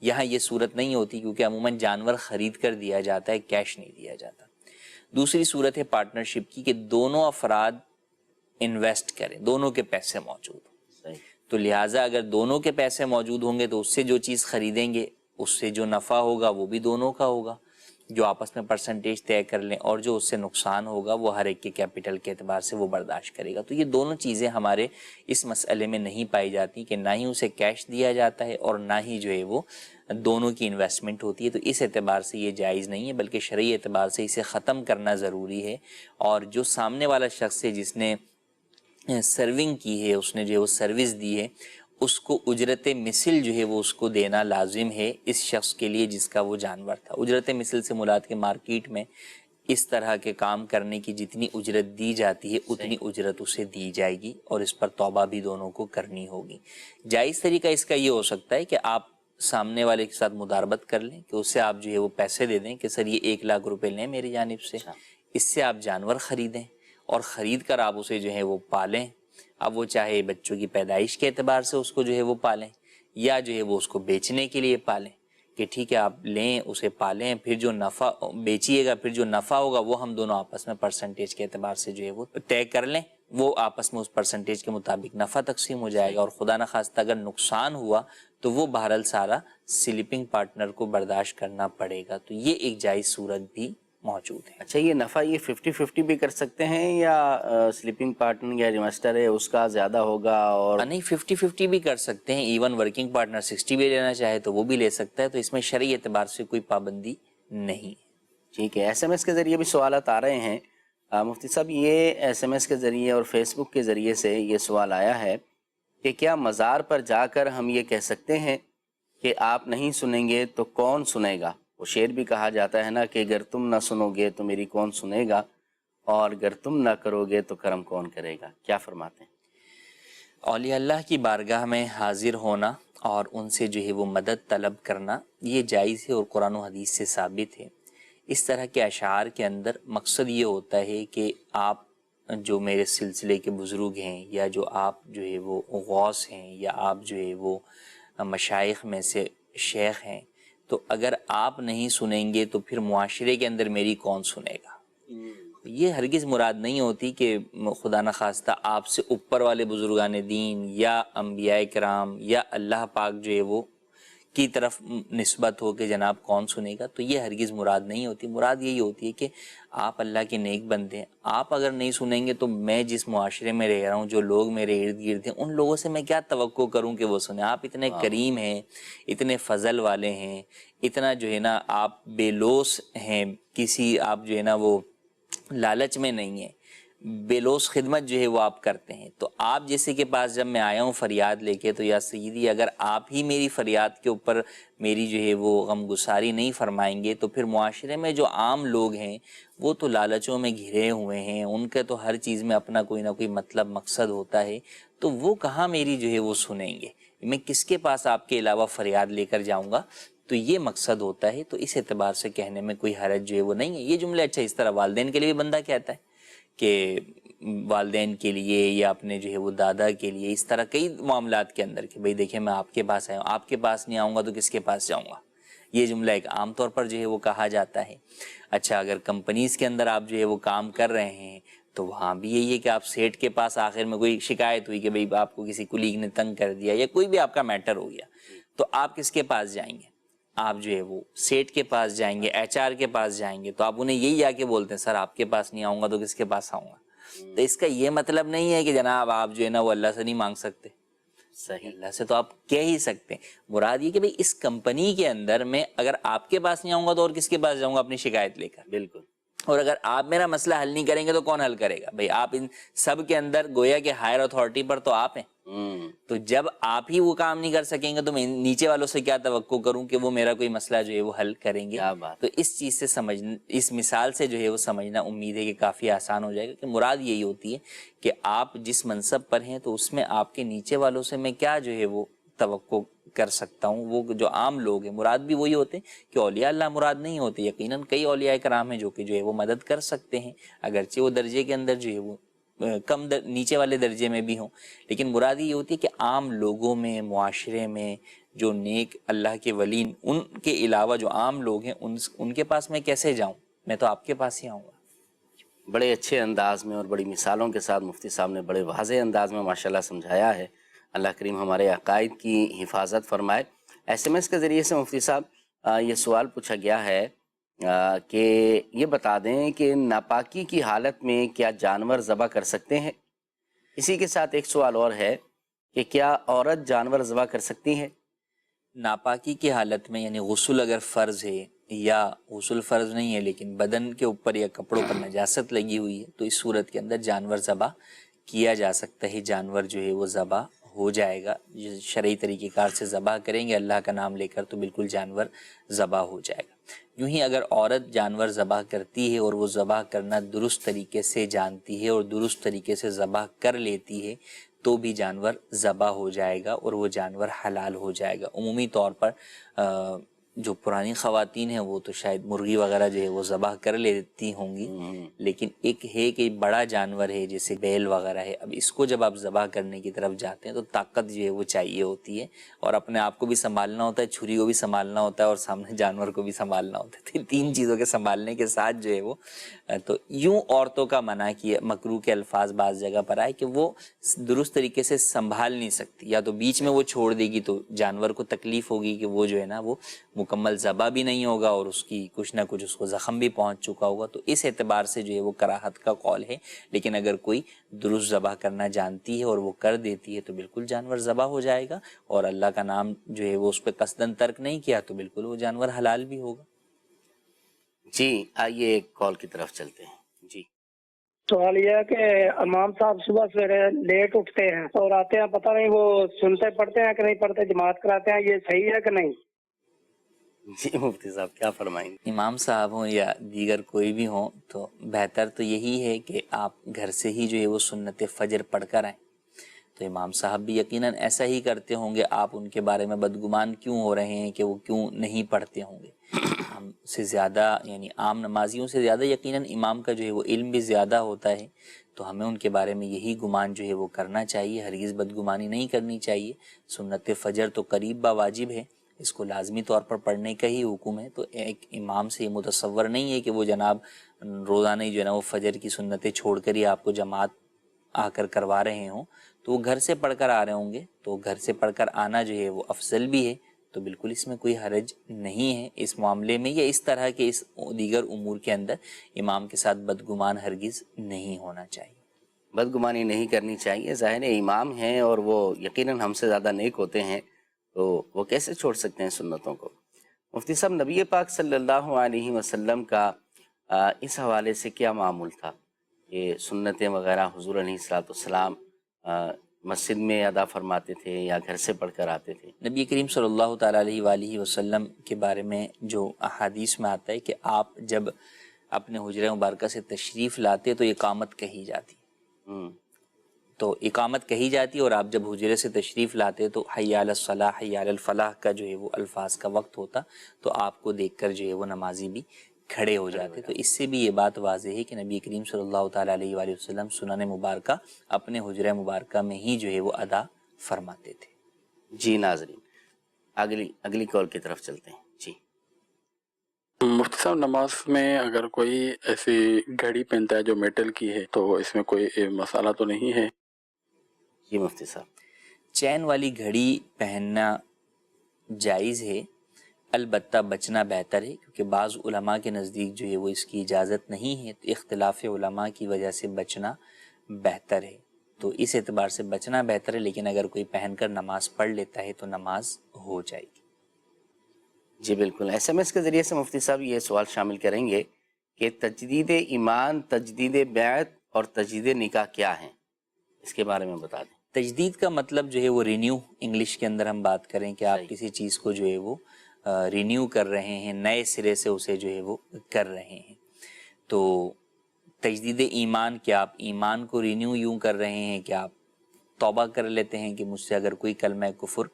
یہاں یہ صورت نہیں ہوتی کیونکہ عموماً جانور خرید کر دیا جاتا ہے، کیش نہیں دیا جاتا۔ دوسری صورت ہے پارٹنرشپ کی کہ دونوں افراد انویسٹ کریں، دونوں کے پیسے موجود ہوں، تو لہٰذا اگر دونوں کے پیسے موجود ہوں گے تو اس سے جو چیز خریدیں گے اس سے جو نفع ہوگا وہ بھی دونوں کا ہوگا، جو آپس میں پرسنٹیج طے کر لیں، اور جو اس سے نقصان ہوگا وہ ہر ایک کے کیپٹل کے اعتبار سے وہ برداشت کرے گا۔ تو یہ دونوں چیزیں ہمارے اس مسئلے میں نہیں پائی جاتی کہ نہ ہی اسے کیش دیا جاتا ہے اور نہ ہی جو ہے وہ دونوں کی انویسٹمنٹ ہوتی ہے، تو اس اعتبار سے یہ جائز نہیں ہے، بلکہ شرعی اعتبار سے اسے ختم کرنا ضروری ہے۔ اور جو سامنے والا شخص ہے جس نے سرونگ کی ہے، اس نے جو ہے وہ سروس دی ہے، اس کو اجرت مثل جو ہے وہ اس کو دینا لازم ہے اس شخص کے لیے جس کا وہ جانور تھا۔ اجرت مثل سے مراد کے مارکیٹ میں اس طرح کے کام کرنے کی جتنی اجرت دی جاتی ہے اتنی اجرت اسے دی جائے گی، اور اس پر توبہ بھی دونوں کو کرنی ہوگی۔ جائز طریقہ اس کا یہ ہو سکتا ہے کہ آپ سامنے والے کے ساتھ مداربت کر لیں کہ اس سے آپ جو ہے وہ پیسے دے دیں کہ سر یہ 1 لاکھ روپے لیں میری جانب سے، اس سے آپ جانور خریدیں اور خرید کر آپ اسے جو ہے وہ پالیں۔ اب وہ چاہے بچوں کی پیدائش کے اعتبار سے اس کو جو ہے وہ پالیں، یا جو ہے وہ اس کو بیچنے کے لیے پالیں کہ ٹھیک ہے آپ لیں اسے پالیں، پھر جو نفع بیچیے گا، پھر جو نفع ہوگا وہ ہم دونوں آپس میں پرسنٹیج کے اعتبار سے جو ہے وہ طے کر لیں، وہ آپس میں اس پرسنٹیج کے مطابق نفع تقسیم ہو جائے گا، اور خدا نخواستہ اگر نقصان ہوا تو وہ بہرحال سارا سلیپنگ پارٹنر کو برداشت کرنا پڑے گا. تو یہ ایک جائز صورت بھی موجود ہے. اچھا، یہ نفع یہ 50-50 بھی کر سکتے ہیں یا سلیپنگ پارٹنر یا انویسٹر ہے اس کا زیادہ ہوگا؟ اور نہیں، 50-50 بھی کر سکتے ہیں. ایون ورکنگ پارٹنر 60 بھی لینا چاہے تو وہ بھی لے سکتا ہے. تو اس میں شرعی اعتبار سے کوئی پابندی نہیں. ٹھیک ہے. ایس ایم ایس کے ذریعے بھی سوالات آ رہے ہیں مفتی صاحب. یہ ایس ایم ایس کے ذریعے اور فیس بک کے ذریعے سے یہ سوال آیا ہے کہ کیا مزار پر جا کر ہم یہ کہہ سکتے ہیں کہ آپ نہیں سنیں گے تو کون سنے گا؟ وہ شعر بھی کہا جاتا ہے نا کہ اگر تم نہ سنو گے تو میری کون سنے گا، اور اگر تم نہ کرو گے تو کرم کون کرے گا؟ کیا فرماتے ہیں؟ اولیاء اللہ کی بارگاہ میں حاضر ہونا اور ان سے جو ہے وہ مدد طلب کرنا یہ جائز ہے اور قرآن و حدیث سے ثابت ہے. اس طرح کے اشعار کے اندر مقصد یہ ہوتا ہے کہ آپ جو میرے سلسلے کے بزرگ ہیں، یا جو آپ جو ہے وہ غوث ہیں، یا آپ جو ہے وہ مشائخ میں سے شیخ ہیں، تو اگر آپ نہیں سنیں گے تو پھر معاشرے کے اندر میری کون سنے گا؟ یہ ہرگز مراد نہیں ہوتی کہ خدا نخواستہ آپ سے اوپر والے بزرگان دین یا انبیاء کرام یا اللہ پاک جو ہے وہ کی طرف نسبت ہو کہ جناب کون سنے گا. تو یہ ہرگز مراد نہیں ہوتی. مراد یہی ہوتی ہے کہ آپ اللہ کے نیک بندے ہیں. آپ اگر نہیں سنیں گے تو میں جس معاشرے میں رہ رہا ہوں، جو لوگ میرے ارد گرد ہیں، ان لوگوں سے میں کیا توقع کروں کہ وہ سنیں؟ آپ اتنے کریم ہیں، اتنے فضل والے ہیں، اتنا جو ہے نا آپ بے لوث ہیں، کسی آپ جو ہے نا وہ لالچ میں نہیں ہیں، بے لوث خدمت جو ہے وہ آپ کرتے ہیں. تو آپ جیسے کے پاس جب میں آیا ہوں فریاد لے کے، تو یا سیدی اگر آپ ہی میری فریاد کے اوپر میری جو ہے وہ غم گساری نہیں فرمائیں گے تو پھر معاشرے میں جو عام لوگ ہیں وہ تو لالچوں میں گھرے ہوئے ہیں، ان کے تو ہر چیز میں اپنا کوئی نہ کوئی مطلب مقصد ہوتا ہے. تو وہ کہاں میری جو ہے وہ سنیں گے؟ میں کس کے پاس آپ کے علاوہ فریاد لے کر جاؤں گا؟ تو یہ مقصد ہوتا ہے. تو اس اعتبار سے کہنے میں کوئی حرج جو ہے وہ نہیں ہے. یہ جملے اچھا اس طرح والدین کے لیے بھی بندہ کہتا ہے کہ والدین کے لیے یا اپنے جو ہے وہ دادا کے لیے، اس طرح کئی معاملات کے اندر کہ بھئی دیکھیں میں آپ کے پاس آیا ہوں، آپ کے پاس نہیں آؤں گا تو کس کے پاس جاؤں گا. یہ جملہ ایک عام طور پر جو ہے وہ کہا جاتا ہے. اچھا، اگر کمپنیز کے اندر آپ جو ہے وہ کام کر رہے ہیں تو وہاں بھی یہی ہے کہ آپ سیٹ کے پاس آخر میں کوئی شکایت ہوئی کہ بھئی آپ کو کسی کولیگ نے تنگ کر دیا یا کوئی بھی آپ کا میٹر ہو گیا، تو آپ کس کے پاس جائیں گے؟ آپ جو ہے وہ سیٹ کے پاس جائیں گے، ایچ آر کے پاس جائیں گے. تو آپ انہیں یہی جا کے بولتے ہیں سر آپ کے پاس نہیں آؤں گا تو کس کے پاس آؤں گا. تو اس کا یہ مطلب نہیں ہے کہ جناب آپ جو ہے نا وہ اللہ سے نہیں مانگ سکتے. صحیح، اللہ سے تو آپ کہہ ہی سکتے ہیں. مراد یہ کہ بھئی اس کمپنی کے اندر میں اگر آپ کے پاس نہیں آؤں گا تو اور کس کے پاس جاؤں گا اپنی شکایت لے کر؟ بالکل. اور اگر آپ میرا مسئلہ حل نہیں کریں گے تو کون حل کرے گا؟ بھئی آپ ان سب کے اندر گویا کہ ہائر اتھارٹی پر تو آپ ہیں. تو جب آپ ہی وہ کام نہیں کر سکیں گے تو میں نیچے والوں سے کیا توقع کروں کہ وہ میرا کوئی مسئلہ جو ہے وہ حل کریں گے؟ تو اس چیز سے سمجھنا، اس مثال سے جو ہے وہ سمجھنا امید ہے کہ کافی آسان ہو جائے گا کہ مراد یہی ہوتی ہے کہ آپ جس منصب پر ہیں تو اس میں آپ کے نیچے والوں سے میں کیا جو ہے وہ توقع کر سکتا ہوں. وہ جو عام لوگ ہیں مراد بھی وہی ہوتے ہیں کہ اولیاء اللہ مراد نہیں ہوتے. یقیناً کئی اولیاء کرام ہیں جو کہ جو ہے وہ مدد کر سکتے ہیں، اگرچہ وہ درجے کے اندر جو ہے وہ کم نیچے والے درجے میں بھی ہوں، لیکن مراد یہ ہوتی ہے کہ عام لوگوں میں، معاشرے میں جو نیک اللہ کے ولی، ان کے علاوہ جو عام لوگ ہیں ان کے پاس میں کیسے جاؤں؟ میں تو آپ کے پاس ہی آؤں گا. بڑے اچھے انداز میں اور بڑی مثالوں کے ساتھ مفتی صاحب نے بڑے واضح انداز میں ماشاءاللہ سمجھایا ہے. اللہ کریم ہمارے عقائد کی حفاظت فرمائے. ایس ایم ایس کے ذریعے سے مفتی صاحب یہ سوال پوچھا گیا ہے کہ یہ بتا دیں کہ ناپاکی کی حالت میں کیا جانور ذبح کر سکتے ہیں؟ اسی کے ساتھ ایک سوال اور ہے کہ کیا عورت جانور ذبح کر سکتی ہے؟ ناپاکی کی حالت میں یعنی غسل اگر فرض ہے یا غسل فرض نہیں ہے لیکن بدن کے اوپر یا کپڑوں پر نجاست لگی ہوئی ہے تو اس صورت کے اندر جانور ذبح کیا جا سکتا ہے. جانور جو ہے وہ ذبح ہو جائے گا. شرعی طریقہ کار سے ذبح کریں گے اللہ کا نام لے کر تو بالکل جانور ذبح ہو جائے گا. یوں ہی اگر عورت جانور ذبح کرتی ہے اور وہ ذبح کرنا درست طریقے سے جانتی ہے اور درست طریقے سے ذبح کر لیتی ہے تو بھی جانور ذبح ہو جائے گا اور وہ جانور حلال ہو جائے گا. عمومی طور پر جو پرانی خواتین ہیں وہ تو شاید مرغی وغیرہ جو ہے وہ ذبح کر لیتی ہوں گی، لیکن ایک ہے کہ بڑا جانور ہے جیسے بیل وغیرہ ہے، اب اس کو جب آپ ذبح کرنے کی طرف جاتے ہیں تو طاقت جو ہے وہ چاہیے ہوتی ہے، اور اپنے آپ کو بھی سنبھالنا ہوتا ہے، چھری کو بھی سنبھالنا ہوتا ہے، اور سامنے جانور کو بھی سنبھالنا ہوتا ہے، تو تین چیزوں کے سنبھالنے کے ساتھ جو ہے وہ تو یوں عورتوں کا منع کیا، مکروہ کے الفاظ بعض جگہ پر آئے کہ وہ درست طریقے سے سنبھال نہیں سکتی، یا تو بیچ میں وہ چھوڑ دے گی تو جانور کو تکلیف ہوگی کہ وہ جو ہے نا وہ مکمل ذبح بھی نہیں ہوگا اور اس کی کچھ نہ کچھ اس کو زخم بھی پہنچ چکا ہوگا، تو اس اعتبار سے جو ہے وہ کراہت کا قول ہے، لیکن اگر کوئی درست ذبح کرنا جانتی ہے اور وہ کر دیتی ہے تو بالکل جانور ذبح ہو جائے گا، اور اللہ کا نام جو ہے وہ اس پہ قصدن ترک نہیں کیا تو بالکل وہ جانور حلال بھی ہوگا۔ جی آئیے ایک کال کی طرف چلتے ہیں۔ جی سوال یہ ہے کہ امام صاحب صبح سویرے لیٹ اٹھتے ہیں اور آتے ہیں، پتہ نہیں وہ سنتے پڑھتے ہیں کہ نہیں پڑھتے، جماعت کراتے ہیں، یہ صحیح ہے کہ نہیں؟ جی مفتی صاحب کیا فرمائیں گے؟ امام صاحب ہوں یا دیگر کوئی بھی ہوں تو بہتر تو یہی ہے کہ آپ گھر سے ہی جو ہے وہ سنت فجر پڑھ کر آئیں، تو امام صاحب بھی یقیناً ایسا ہی کرتے ہوں گے، آپ ان کے بارے میں بدگمان کیوں ہو رہے ہیں کہ وہ کیوں نہیں پڑھتے ہوں گے؟ ہم سے زیادہ یعنی عام نمازیوں سے زیادہ یقیناً امام کا جو ہے وہ علم بھی زیادہ ہوتا ہے، تو ہمیں ان کے بارے میں یہی گمان جو ہے وہ کرنا چاہیے، ہرگز بدگمانی نہیں کرنی چاہیے۔ سنت فجر تو قریب با واجب ہے، اس کو لازمی طور پر پڑھنے کا ہی حکم ہے، تو ایک امام سے یہ متصور نہیں ہے کہ وہ جناب روزانہ ہی جو ہے نا وہ فجر کی سنتیں چھوڑ کر ہی آپ کو جماعت آ کر کروا رہے ہوں، تو وہ گھر سے پڑھ کر آ رہے ہوں گے، تو گھر سے پڑھ کر آنا جو ہے وہ افضل بھی ہے، تو بالکل اس میں کوئی حرج نہیں ہے اس معاملے میں، یا اس طرح کے اس دیگر امور کے اندر امام کے ساتھ بدگمان ہرگز نہیں ہونا چاہیے۔ بدگمانی نہیں کرنی چاہیے، ظاہر ہے امام ہیں اور وہ یقیناً ہم سے زیادہ نیک ہوتے ہیں، تو وہ کیسے چھوڑ سکتے ہیں سنتوں کو؟ مفتی صاحب نبی پاک صلی اللہ علیہ وسلم کا اس حوالے سے کیا معمول تھا؟ یہ سنتیں وغیرہ حضور علیہ السلام مسجد میں ادا فرماتے تھے یا گھر سے پڑھ کر آتے تھے؟ نبی کریم صلی اللہ تعالیٰ علیہ وآلہ وسلم کے بارے میں جو احادیث میں آتا ہے کہ آپ جب اپنے حجرہ مبارکہ سے تشریف لاتے تو اقامت کہی جاتی، تو اقامت کہی جاتی، اور آپ جب حجرے سے تشریف لاتے تو حی علی الصلاح حی علی الفلاح کا جو ہے وہ الفاظ کا وقت ہوتا، تو آپ کو دیکھ کر جو ہے وہ نمازی بھی کھڑے ہو جاتے، تو اس سے بھی یہ بات واضح ہے کہ نبی کریم صلی اللہ تعالیٰ علیہ وآلہ وسلم سنن مبارکہ اپنے حجرہ مبارکہ میں ہی جو ہے وہ ادا فرماتے تھے۔ جی ناظرین اگلی کال کی طرف چلتے ہیں۔ جی مفتی صاحب نماز میں اگر کوئی ایسی گھڑی پہنتا ہے جو میٹل کی ہے تو اس میں کوئی مسئلہ تو نہیں ہے؟ جی مفتی صاحب چین والی گھڑی پہننا جائز ہے، البتہ بچنا بہتر ہے، کیونکہ بعض علماء کے نزدیک جو ہے وہ اس کی اجازت نہیں ہے، تو اختلاف علماء کی وجہ سے بچنا بہتر ہے، تو اس اعتبار سے بچنا بہتر ہے، لیکن اگر کوئی پہن کر نماز پڑھ لیتا ہے تو نماز ہو جائے گی۔ جی بالکل، ایس ایم ایس کے ذریعے سے مفتی صاحب یہ سوال شامل کریں گے کہ تجدید ایمان، تجدید بیعت اور تجدید نکاح کیا ہیں، اس کے بارے میں بتا دیں۔ تجدید کا مطلب جو ہے وہ رینیو، انگلش کے اندر ہم بات کریں کہ آپ صحیح۔ کسی چیز کو جو ہے وہ رینیو کر رہے ہیں، نئے سرے سے اسے جو ہے وہ کر رہے ہیں، تو تجدید ایمان کیا آپ ایمان کو رینیو یوں کر رہے ہیں کہ آپ توبہ کر لیتے ہیں کہ مجھ سے اگر کوئی کلمہ کفر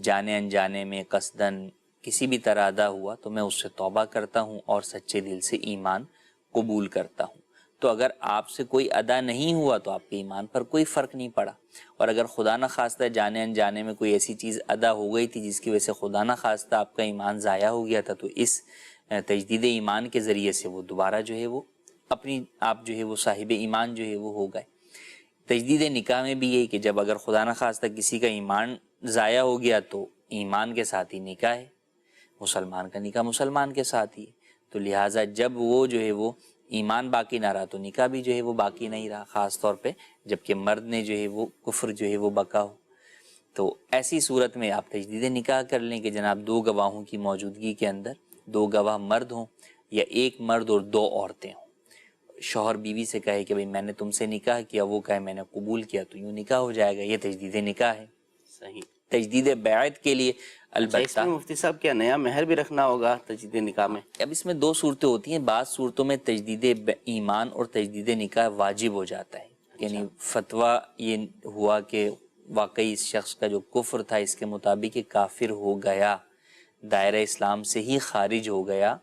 جانے انجانے میں قصدن کسی بھی طرح ادا ہوا تو میں اس سے توبہ کرتا ہوں اور سچے دل سے ایمان قبول کرتا ہوں، تو اگر آپ سے کوئی ادا نہیں ہوا تو آپ کے ایمان پر کوئی فرق نہیں پڑا، اور اگر خدا نہ خواستہ جانے انجانے میں کوئی ایسی چیز ادا ہو گئی تھی جس کی وجہ سے خدا نہ خواستہ آپ کا ایمان ضائع ہو گیا تھا، تو اس تجدید ایمان کے ذریعے سے وہ دوبارہ جو ہے وہ اپنی آپ جو ہے وہ صاحب ایمان جو ہے وہ ہو گئے۔ تجدید نکاح میں بھی یہی کہ جب اگر خدا نہ خواستہ کسی کا ایمان ضائع ہو گیا تو ایمان کے ساتھ ہی نکاح ہے، مسلمان کا نکاح مسلمان کے ساتھ ہی، تو لہٰذا جب وہ جو ہے وہ ایمان باقی نہ رہا تو نکاح بھی جو ہے وہ باقی نہیں رہا، خاص طور پہ جبکہ مرد نے جو ہے وہ کفر جو ہے وہ بکا ہو، تو ایسی صورت میں آپ تجدید نکاح کر لیں کہ جناب دو گواہوں کی موجودگی کے اندر، دو گواہ مرد ہوں یا ایک مرد اور دو عورتیں ہوں، شوہر بیوی سے کہے کہ بھئی میں نے تم سے نکاح کیا، وہ کہے میں نے قبول کیا، تو یوں نکاح ہو جائے گا، یہ تجدید نکاح ہے۔ صحیح۔ تجدید بیعت کے لیے اس البتہ میں مفتی صاحب کیا نیا مہر بھی رکھنا ہوگا تجدید نکاح میں؟ اب اس میں دو صورتیں ہوتی ہیں، بعض صورتوں میں تجدید ایمان اور تجدید نکاح واجب ہو جاتا ہے، یعنی فتویٰ یہ ہوا کہ واقعی اس شخص کا جو کفر تھا اس کے مطابق یہ کافر ہو گیا، دائرہ اسلام سے ہی خارج ہو گیا،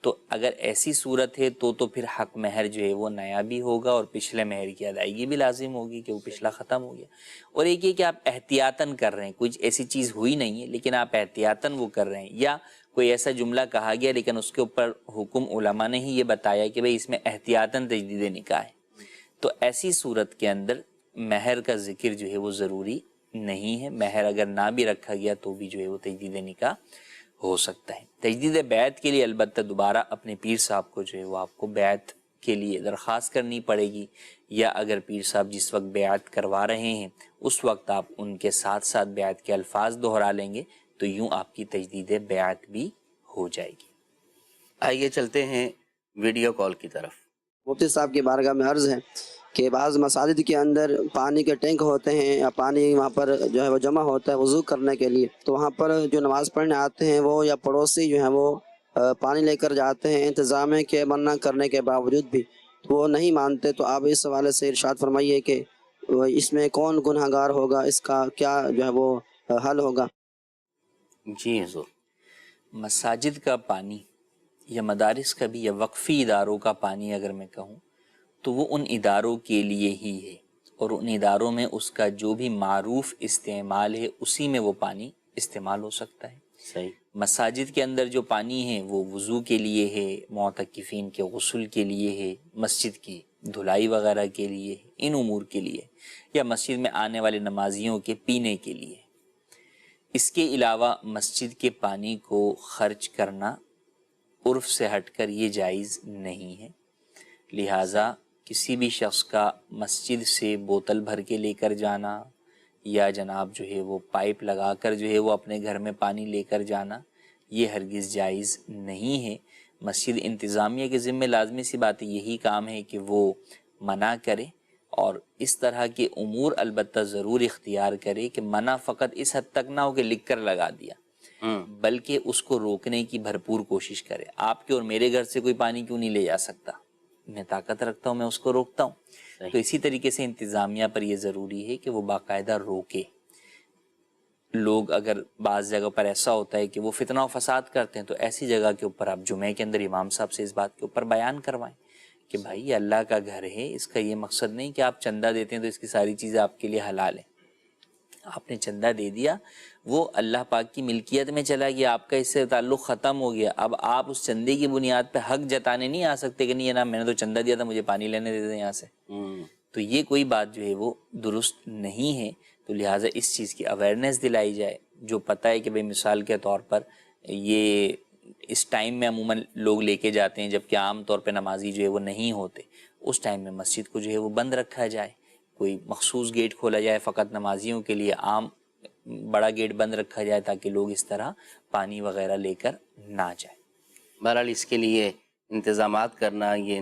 تو اگر ایسی صورت ہے تو پھر حق مہر جو ہے وہ نیا بھی ہوگا اور پچھلے مہر کی ادائیگی بھی لازم ہوگی کہ وہ پچھلا ختم ہو گیا۔ اور ایک یہ کہ آپ احتیاطاً کر رہے ہیں، کچھ ایسی چیز ہوئی نہیں ہے لیکن آپ احتیاطاً وہ کر رہے ہیں، یا کوئی ایسا جملہ کہا گیا لیکن اس کے اوپر حکم علماء نے ہی یہ بتایا کہ بھئی اس میں احتیاطاً تجدید نکاح ہے، تو ایسی صورت کے اندر مہر کا ذکر جو ہے وہ ضروری نہیں ہے۔ مہر اگر نہ بھی رکھا گیا تو بھی جو ہے وہ تجدید نکاح ہو سکتا ہے۔ تجدید بیعت کے لیے البتہ دوبارہ اپنے پیر صاحب کو جو ہے وہ آپ کو بیعت کے لیے درخواست کرنی پڑے گی، یا اگر پیر صاحب جس وقت بیعت کروا رہے ہیں اس وقت آپ ان کے ساتھ ساتھ بیعت کے الفاظ دہرا لیں گے تو یوں آپ کی تجدید بیعت بھی ہو جائے گی۔ آئیے چلتے ہیں ویڈیو کال کی طرف۔ مفتی صاحب کی بارگاہ میں عرض ہے کہ بعض مساجد کے اندر پانی کے ٹینک ہوتے ہیں یا پانی وہاں پر جو ہے وہ جمع ہوتا ہے وضو کرنے کے لیے، تو وہاں پر جو نماز پڑھنے آتے ہیں وہ یا پڑوسی جو ہیں وہ پانی لے کر جاتے ہیں، انتظام کے منع کرنے کے باوجود بھی وہ نہیں مانتے، تو آپ اس حوالے سے ارشاد فرمائیے کہ اس میں کون گناہ گار ہوگا، اس کا کیا جو ہے وہ حل ہوگا؟ جی حضور۔ مساجد کا پانی یا مدارس کا بھی یا وقفی اداروں کا پانی اگر میں کہوں تو وہ ان اداروں کے لیے ہی ہے، اور ان اداروں میں اس کا جو بھی معروف استعمال ہے اسی میں وہ پانی استعمال ہو سکتا ہے۔ صحیح۔ مساجد کے اندر جو پانی ہے وہ وضو کے لیے ہے، معتکفین کے غسل کے لیے ہے، مسجد کی دھلائی وغیرہ کے لیے، ان امور کے لیے، یا مسجد میں آنے والے نمازیوں کے پینے کے لیے۔ اس کے علاوہ مسجد کے پانی کو خرچ کرنا عرف سے ہٹ کر یہ جائز نہیں ہے، لہٰذا کسی بھی شخص کا مسجد سے بوتل بھر کے لے کر جانا یا جناب جو ہے وہ پائپ لگا کر جو ہے وہ اپنے گھر میں پانی لے کر جانا یہ ہرگز جائز نہیں ہے۔ مسجد انتظامیہ کے ذمہ لازمی سی بات یہی کام ہے کہ وہ منع کرے، اور اس طرح کے امور البتہ ضرور اختیار کرے کہ منع فقط اس حد تک نہ ہو کہ لکھ کر لگا دیا، بلکہ اس کو روکنے کی بھرپور کوشش کرے۔ آپ کے اور میرے گھر سے کوئی پانی کیوں نہیں لے جا سکتا؟ میں طاقت رکھتا ہوں، میں اس کو روکتا ہوں۔ تو اسی طریقے سے انتظامیہ پر یہ ضروری ہے کہ وہ باقاعدہ روکے۔ لوگ اگر بعض جگہ پر ایسا ہوتا ہے کہ وہ فتنہ و فساد کرتے ہیں تو ایسی جگہ کے اوپر آپ جمعے کے اندر امام صاحب سے اس بات کے اوپر بیان کروائیں کہ بھائی یہ اللہ کا گھر ہے، اس کا یہ مقصد نہیں کہ آپ چندہ دیتے ہیں تو اس کی ساری چیزیں آپ کے لیے حلال ہیں۔ آپ نے چندہ دے دیا، وہ اللہ پاک کی ملکیت میں چلا گیا، آپ کا اس سے تعلق ختم ہو گیا۔ اب آپ اس چندے کی بنیاد پہ حق جتانے نہیں آ سکتے کہ نہیں نا میں نے تو چندہ دیا تھا، مجھے پانی لینے دے دیں یہاں سے۔ تو یہ کوئی بات جو ہے وہ درست نہیں ہے، تو لہٰذا اس چیز کی اویئرنیس دلائی جائے۔ جو پتہ ہے کہ بھئی مثال کے طور پر یہ اس ٹائم میں عموماً لوگ لے کے جاتے ہیں جبکہ عام طور پہ نمازی جو ہے وہ نہیں ہوتے، اس ٹائم میں مسجد کو جو ہے وہ بند رکھا جائے، کوئی مخصوص گیٹ کھولا جائے فقط نمازیوں کے لیے، عام بڑا گیٹ بند رکھا جائے تاکہ لوگ اس طرح پانی وغیرہ لے کر نہ جائیں۔ بہرحال اس کے لیے انتظامات کرنا، یہ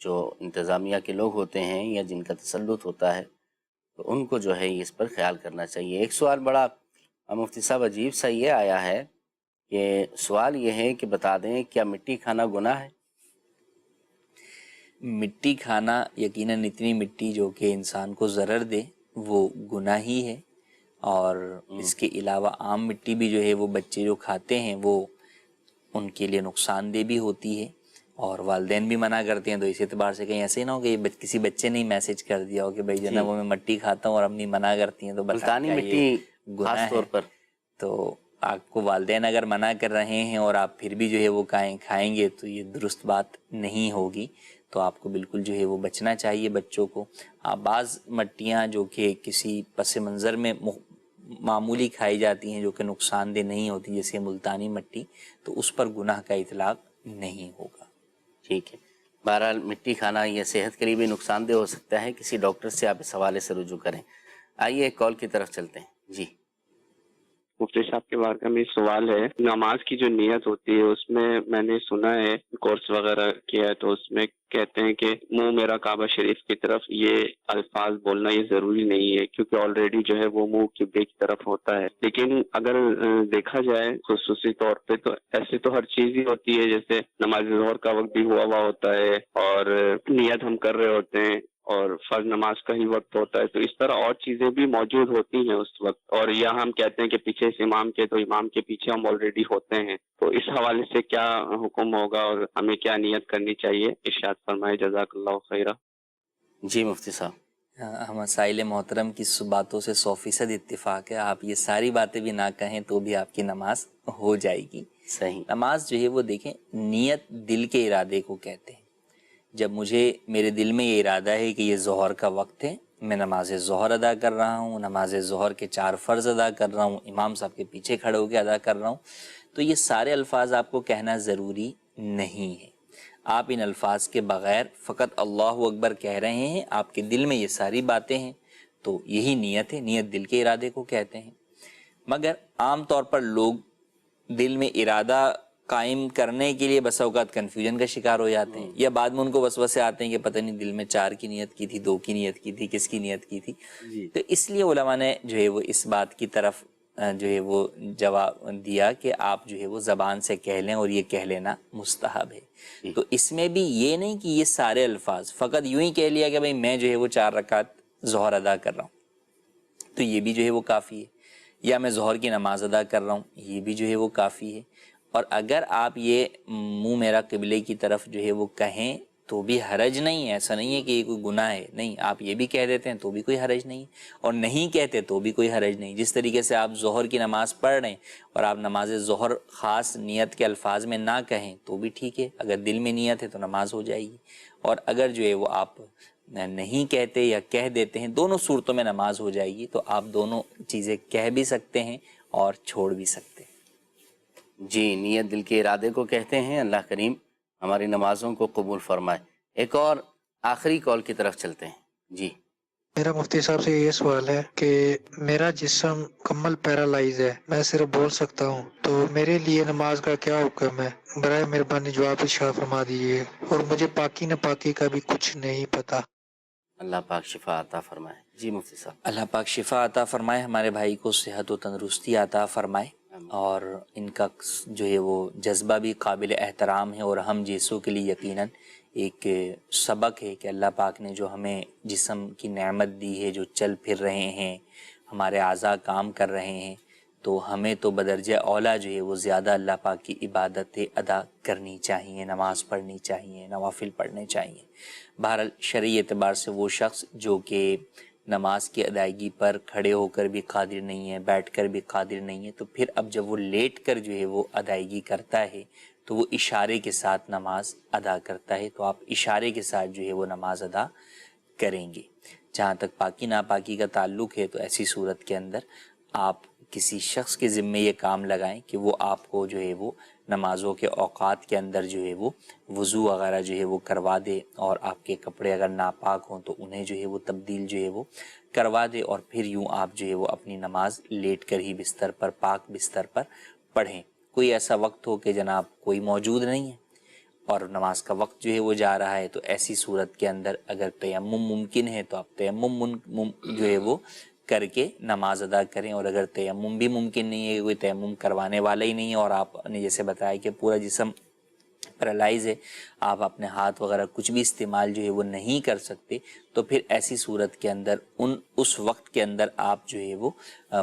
جو انتظامیہ کے لوگ ہوتے ہیں یا جن کا تسلط ہوتا ہے تو ان کو جو ہے اس پر خیال کرنا چاہیے۔ ایک سوال بڑا مفتی صاحب عجیب سا یہ آیا ہے کہ سوال یہ ہے کہ بتا دیں کیا مٹی کھانا گناہ ہے؟ مٹی کھانا یقیناً اتنی مٹی جو کہ انسان کو ضرر دے وہ گناہ ہی ہے، اور اس کے علاوہ عام مٹی بھی جو ہے وہ بچے جو کھاتے ہیں وہ ان کے لیے نقصان دہ بھی ہوتی ہے، اور والدین بھی منع کرتے ہیں۔ تو اس اعتبار سے کہیں ایسے نہ ہو کہ یہ کسی بچے نے میسج کر دیا ہو کہ بھائی جناب وہ میں مٹی کھاتا ہوں اور امی منع کرتی ہیں تو ملتانی مٹی خاص طور پر، تو آپ کو والدین اگر منع کر رہے ہیں اور آپ پھر بھی جو ہے وہ کھائیں گے تو یہ درست بات نہیں ہوگی، تو آپ کو بالکل جو ہے وہ بچنا چاہیے بچوں کو۔ بعض مٹیاں جو کہ کسی پس منظر میں معمولی کھائی جاتی ہیں جو کہ نقصان دہ نہیں ہوتی جیسے ملتانی مٹی، تو اس پر گناہ کا اطلاق نہیں ہوگا۔ ٹھیک ہے۔ بہرحال مٹی کھانا یہ صحت کے لیے بھی نقصان دہ ہو سکتا ہے، کسی ڈاکٹر سے آپ اس حوالے سے رجوع کریں۔ آئیے ایک کال کی طرف چلتے ہیں۔ جی مفتی صاحب کے بارے میں سوال ہے، نماز کی جو نیت ہوتی ہے اس میں نے سنا ہے کورس وغیرہ کیا ہے تو اس میں کہتے ہیں کہ منہ میرا کعبہ شریف کی طرف، یہ الفاظ بولنا یہ ضروری نہیں ہے کیونکہ آلریڈی جو ہے وہ منہ قبلے کی طرف ہوتا ہے۔ لیکن اگر دیکھا جائے خصوصی طور پہ تو ایسے تو ہر چیز ہی ہوتی ہے، جیسے نماز ظہر کا وقت بھی ہوا ہوتا ہے اور نیت ہم کر رہے ہوتے ہیں اور فرض نماز کا ہی وقت ہوتا ہے، تو اس طرح اور چیزیں بھی موجود ہوتی ہیں اس وقت، اور یہاں ہم کہتے ہیں کہ پیچھے سے امام کے، تو امام کے پیچھے ہم آلریڈی ہوتے ہیں، تو اس حوالے سے کیا حکم ہوگا اور ہمیں کیا نیت کرنی چاہیے؟ ارشاد فرمائے جزاک اللہ خیرہ۔ جی مفتی صاحب، مسائل محترم کی باتوں سے 100% اتفاق ہے۔ آپ یہ ساری باتیں بھی نہ کہیں تو بھی آپ کی نماز ہو جائے گی۔ صحیح۔ نماز جو ہے وہ دیکھیں، نیت دل کے ارادے کو کہتے ہیں۔ جب میرے دل میں یہ ارادہ ہے کہ یہ ظہر کا وقت ہے، میں نماز ظہر ادا کر رہا ہوں، نماز ظہر کے 4 فرض ادا کر رہا ہوں، امام صاحب کے پیچھے کھڑے ہو کے ادا کر رہا ہوں، تو یہ سارے الفاظ آپ کو کہنا ضروری نہیں ہے۔ آپ ان الفاظ کے بغیر فقط اللہ اکبر کہہ رہے ہیں، آپ کے دل میں یہ ساری باتیں ہیں، تو یہی نیت ہے۔ نیت دل کے ارادے کو کہتے ہیں۔ مگر عام طور پر لوگ دل میں ارادہ قائم کرنے کے لیے بسا اوقات کنفیوژن کا شکار ہو جاتے ہیں، یا بعد میں ان کو وسوسے آتے ہیں کہ پتہ نہیں دل میں 4 کی نیت کی تھی، 2 کی نیت کی تھی، کس کی نیت کی تھی۔ تو اس لیے علماء نے جو ہے وہ اس بات کی طرف جو ہے وہ جواب دیا کہ آپ جو ہے وہ زبان سے کہہ لیں، اور یہ کہہ لینا مستحب ہے۔ تو اس میں بھی یہ نہیں کہ یہ سارے الفاظ فقط یوں ہی کہہ لیا کہ بھئی میں جو ہے وہ 4 رکعت ظہر ادا کر رہا ہوں، تو یہ بھی جو ہے وہ کافی ہے، یا میں ظہر کی نماز ادا کر رہا ہوں، یہ بھی جو ہے وہ کافی ہے۔ اور اگر آپ یہ منہ میرا قبلے کی طرف جو ہے وہ کہیں تو بھی حرج نہیں ہے، ایسا نہیں ہے کہ یہ کوئی گناہ ہے، نہیں، آپ یہ بھی کہہ دیتے ہیں تو بھی کوئی حرج نہیں، اور نہیں کہتے تو بھی کوئی حرج نہیں۔ جس طریقے سے آپ ظہر کی نماز پڑھ رہے ہیں اور آپ نماز ظہر خاص نیت کے الفاظ میں نہ کہیں تو بھی ٹھیک ہے، اگر دل میں نیت ہے تو نماز ہو جائے گی، اور اگر جو ہے وہ آپ نہیں کہتے یا کہہ دیتے ہیں، دونوں صورتوں میں نماز ہو جائے گی۔ تو آپ دونوں چیزیں کہہ بھی سکتے ہیں اور چھوڑ بھی سکتے ہیں۔ جی، نیت دل کے ارادے کو کہتے ہیں۔ اللہ کریم ہماری نمازوں کو قبول فرمائے۔ ایک اور آخری کال کی طرف چلتے ہیں۔ جی، میرا مفتی صاحب سے یہ سوال ہے کہ میرا جسم مکمل پیرالائز ہے، میں صرف بول سکتا ہوں، تو میرے لیے نماز کا کیا حکم ہے؟ برائے مہربانی جواب ارشاد فرما دیجیے، اور مجھے پاکی نہ پاکی کا بھی کچھ نہیں پتا۔ اللہ پاک شفا عطا فرمائے۔ جی مفتی صاحب، اللہ پاک شفا عطا فرمائے، ہمارے بھائی کو صحت و تندرستی عطا فرمائے، اور ان کا جو ہے وہ جذبہ بھی قابل احترام ہے، اور ہم جیسوں کے لیے یقیناً ایک سبق ہے کہ اللہ پاک نے جو ہمیں جسم کی نعمت دی ہے، جو چل پھر رہے ہیں، ہمارے اعضاء کام کر رہے ہیں، تو ہمیں تو بدرجہ اولا جو ہے وہ زیادہ اللہ پاک کی عبادتیں ادا کرنی چاہیے، نماز پڑھنی چاہیے، نوافل پڑھنے چاہیے۔ بہرحال شرعی اعتبار سے وہ شخص جو کہ نماز کی ادائیگی پر کھڑے ہو کر بھی قادر نہیں ہے، بیٹھ کر بھی قادر نہیں ہے، تو پھر اب جب وہ لیٹ کر جو ہے وہ ادائیگی کرتا ہے تو وہ اشارے کے ساتھ نماز ادا کرتا ہے، تو آپ اشارے کے ساتھ جو ہے وہ نماز ادا کریں گے۔ جہاں تک پاکی ناپاکی کا تعلق ہے تو ایسی صورت کے اندر آپ کسی شخص کے ذمے یہ کام لگائیں کہ وہ آپ کو جو ہے وہ نمازوں کے اوقات کے اندر جو ہے وہ وضو وغیرہ جو ہے وہ کروا دے، اور آپ کے کپڑے اگر ناپاک ہوں تو انہیں جو ہے وہ تبدیل جو ہے وہ کروا دے، اور پھر یوں آپ جو ہے وہ اپنی نماز لیٹ کر ہی بستر پر، پاک بستر پر پڑھیں۔ کوئی ایسا وقت ہو کہ جناب کوئی موجود نہیں ہے اور نماز کا وقت جو ہے وہ جا رہا ہے، تو ایسی صورت کے اندر اگر تیمم ممکن ہے تو آپ تیمم جو ہے وہ کر کے نماز ادا کریں، اور اگر تیمم بھی ممکن نہیں ہے، کوئی تیمم کروانے والا ہی نہیں ہے، اور آپ نے جیسے بتایا کہ پورا جسم پیرالائز ہے، آپ اپنے ہاتھ وغیرہ کچھ بھی استعمال جو ہے وہ نہیں کر سکتے، تو پھر ایسی صورت کے اندر اس وقت کے اندر آپ جو ہے وہ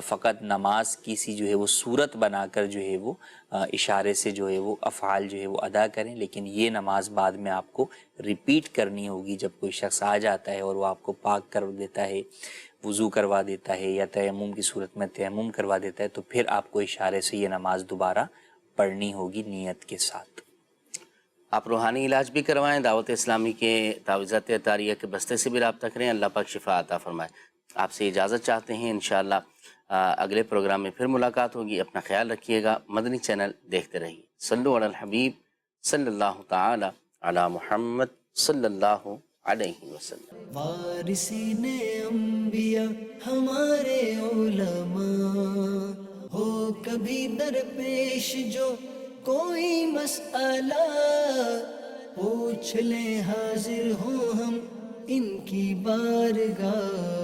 فقط نماز کی سی جو ہے وہ صورت بنا کر جو ہے وہ اشارے سے جو ہے وہ افعال جو ہے وہ ادا کریں، لیکن یہ نماز بعد میں آپ کو ریپیٹ کرنی ہوگی۔ جب کوئی شخص آ جاتا ہے اور وہ آپ کو پاک کر دیتا ہے، وضو کروا دیتا ہے، یا تیمم کی صورت میں تیمم کروا دیتا ہے، تو پھر آپ کو اشارے سے یہ نماز دوبارہ پڑھنی ہوگی نیت کے ساتھ۔ آپ روحانی علاج بھی کروائیں، دعوت اسلامی کے تعویذات اطاریہ کے بستے سے بھی رابطہ کریں۔ اللہ پاک شفا عطا فرمائے۔ آپ سے اجازت چاہتے ہیں، انشاءاللہ اگلے پروگرام میں پھر ملاقات ہوگی۔ اپنا خیال رکھیے گا، مدنی چینل دیکھتے رہیے۔ صلو علی الحبیب صلی اللہ تعالی علی محمد صلی اللہ علیہ وسلم۔ وارثین انبیاء ہمارے علماء، ہو کبھی درپیش جو کوئی مسئلہ، پوچھ لیں حاضر ہوں ہم ان کی بارگاہ۔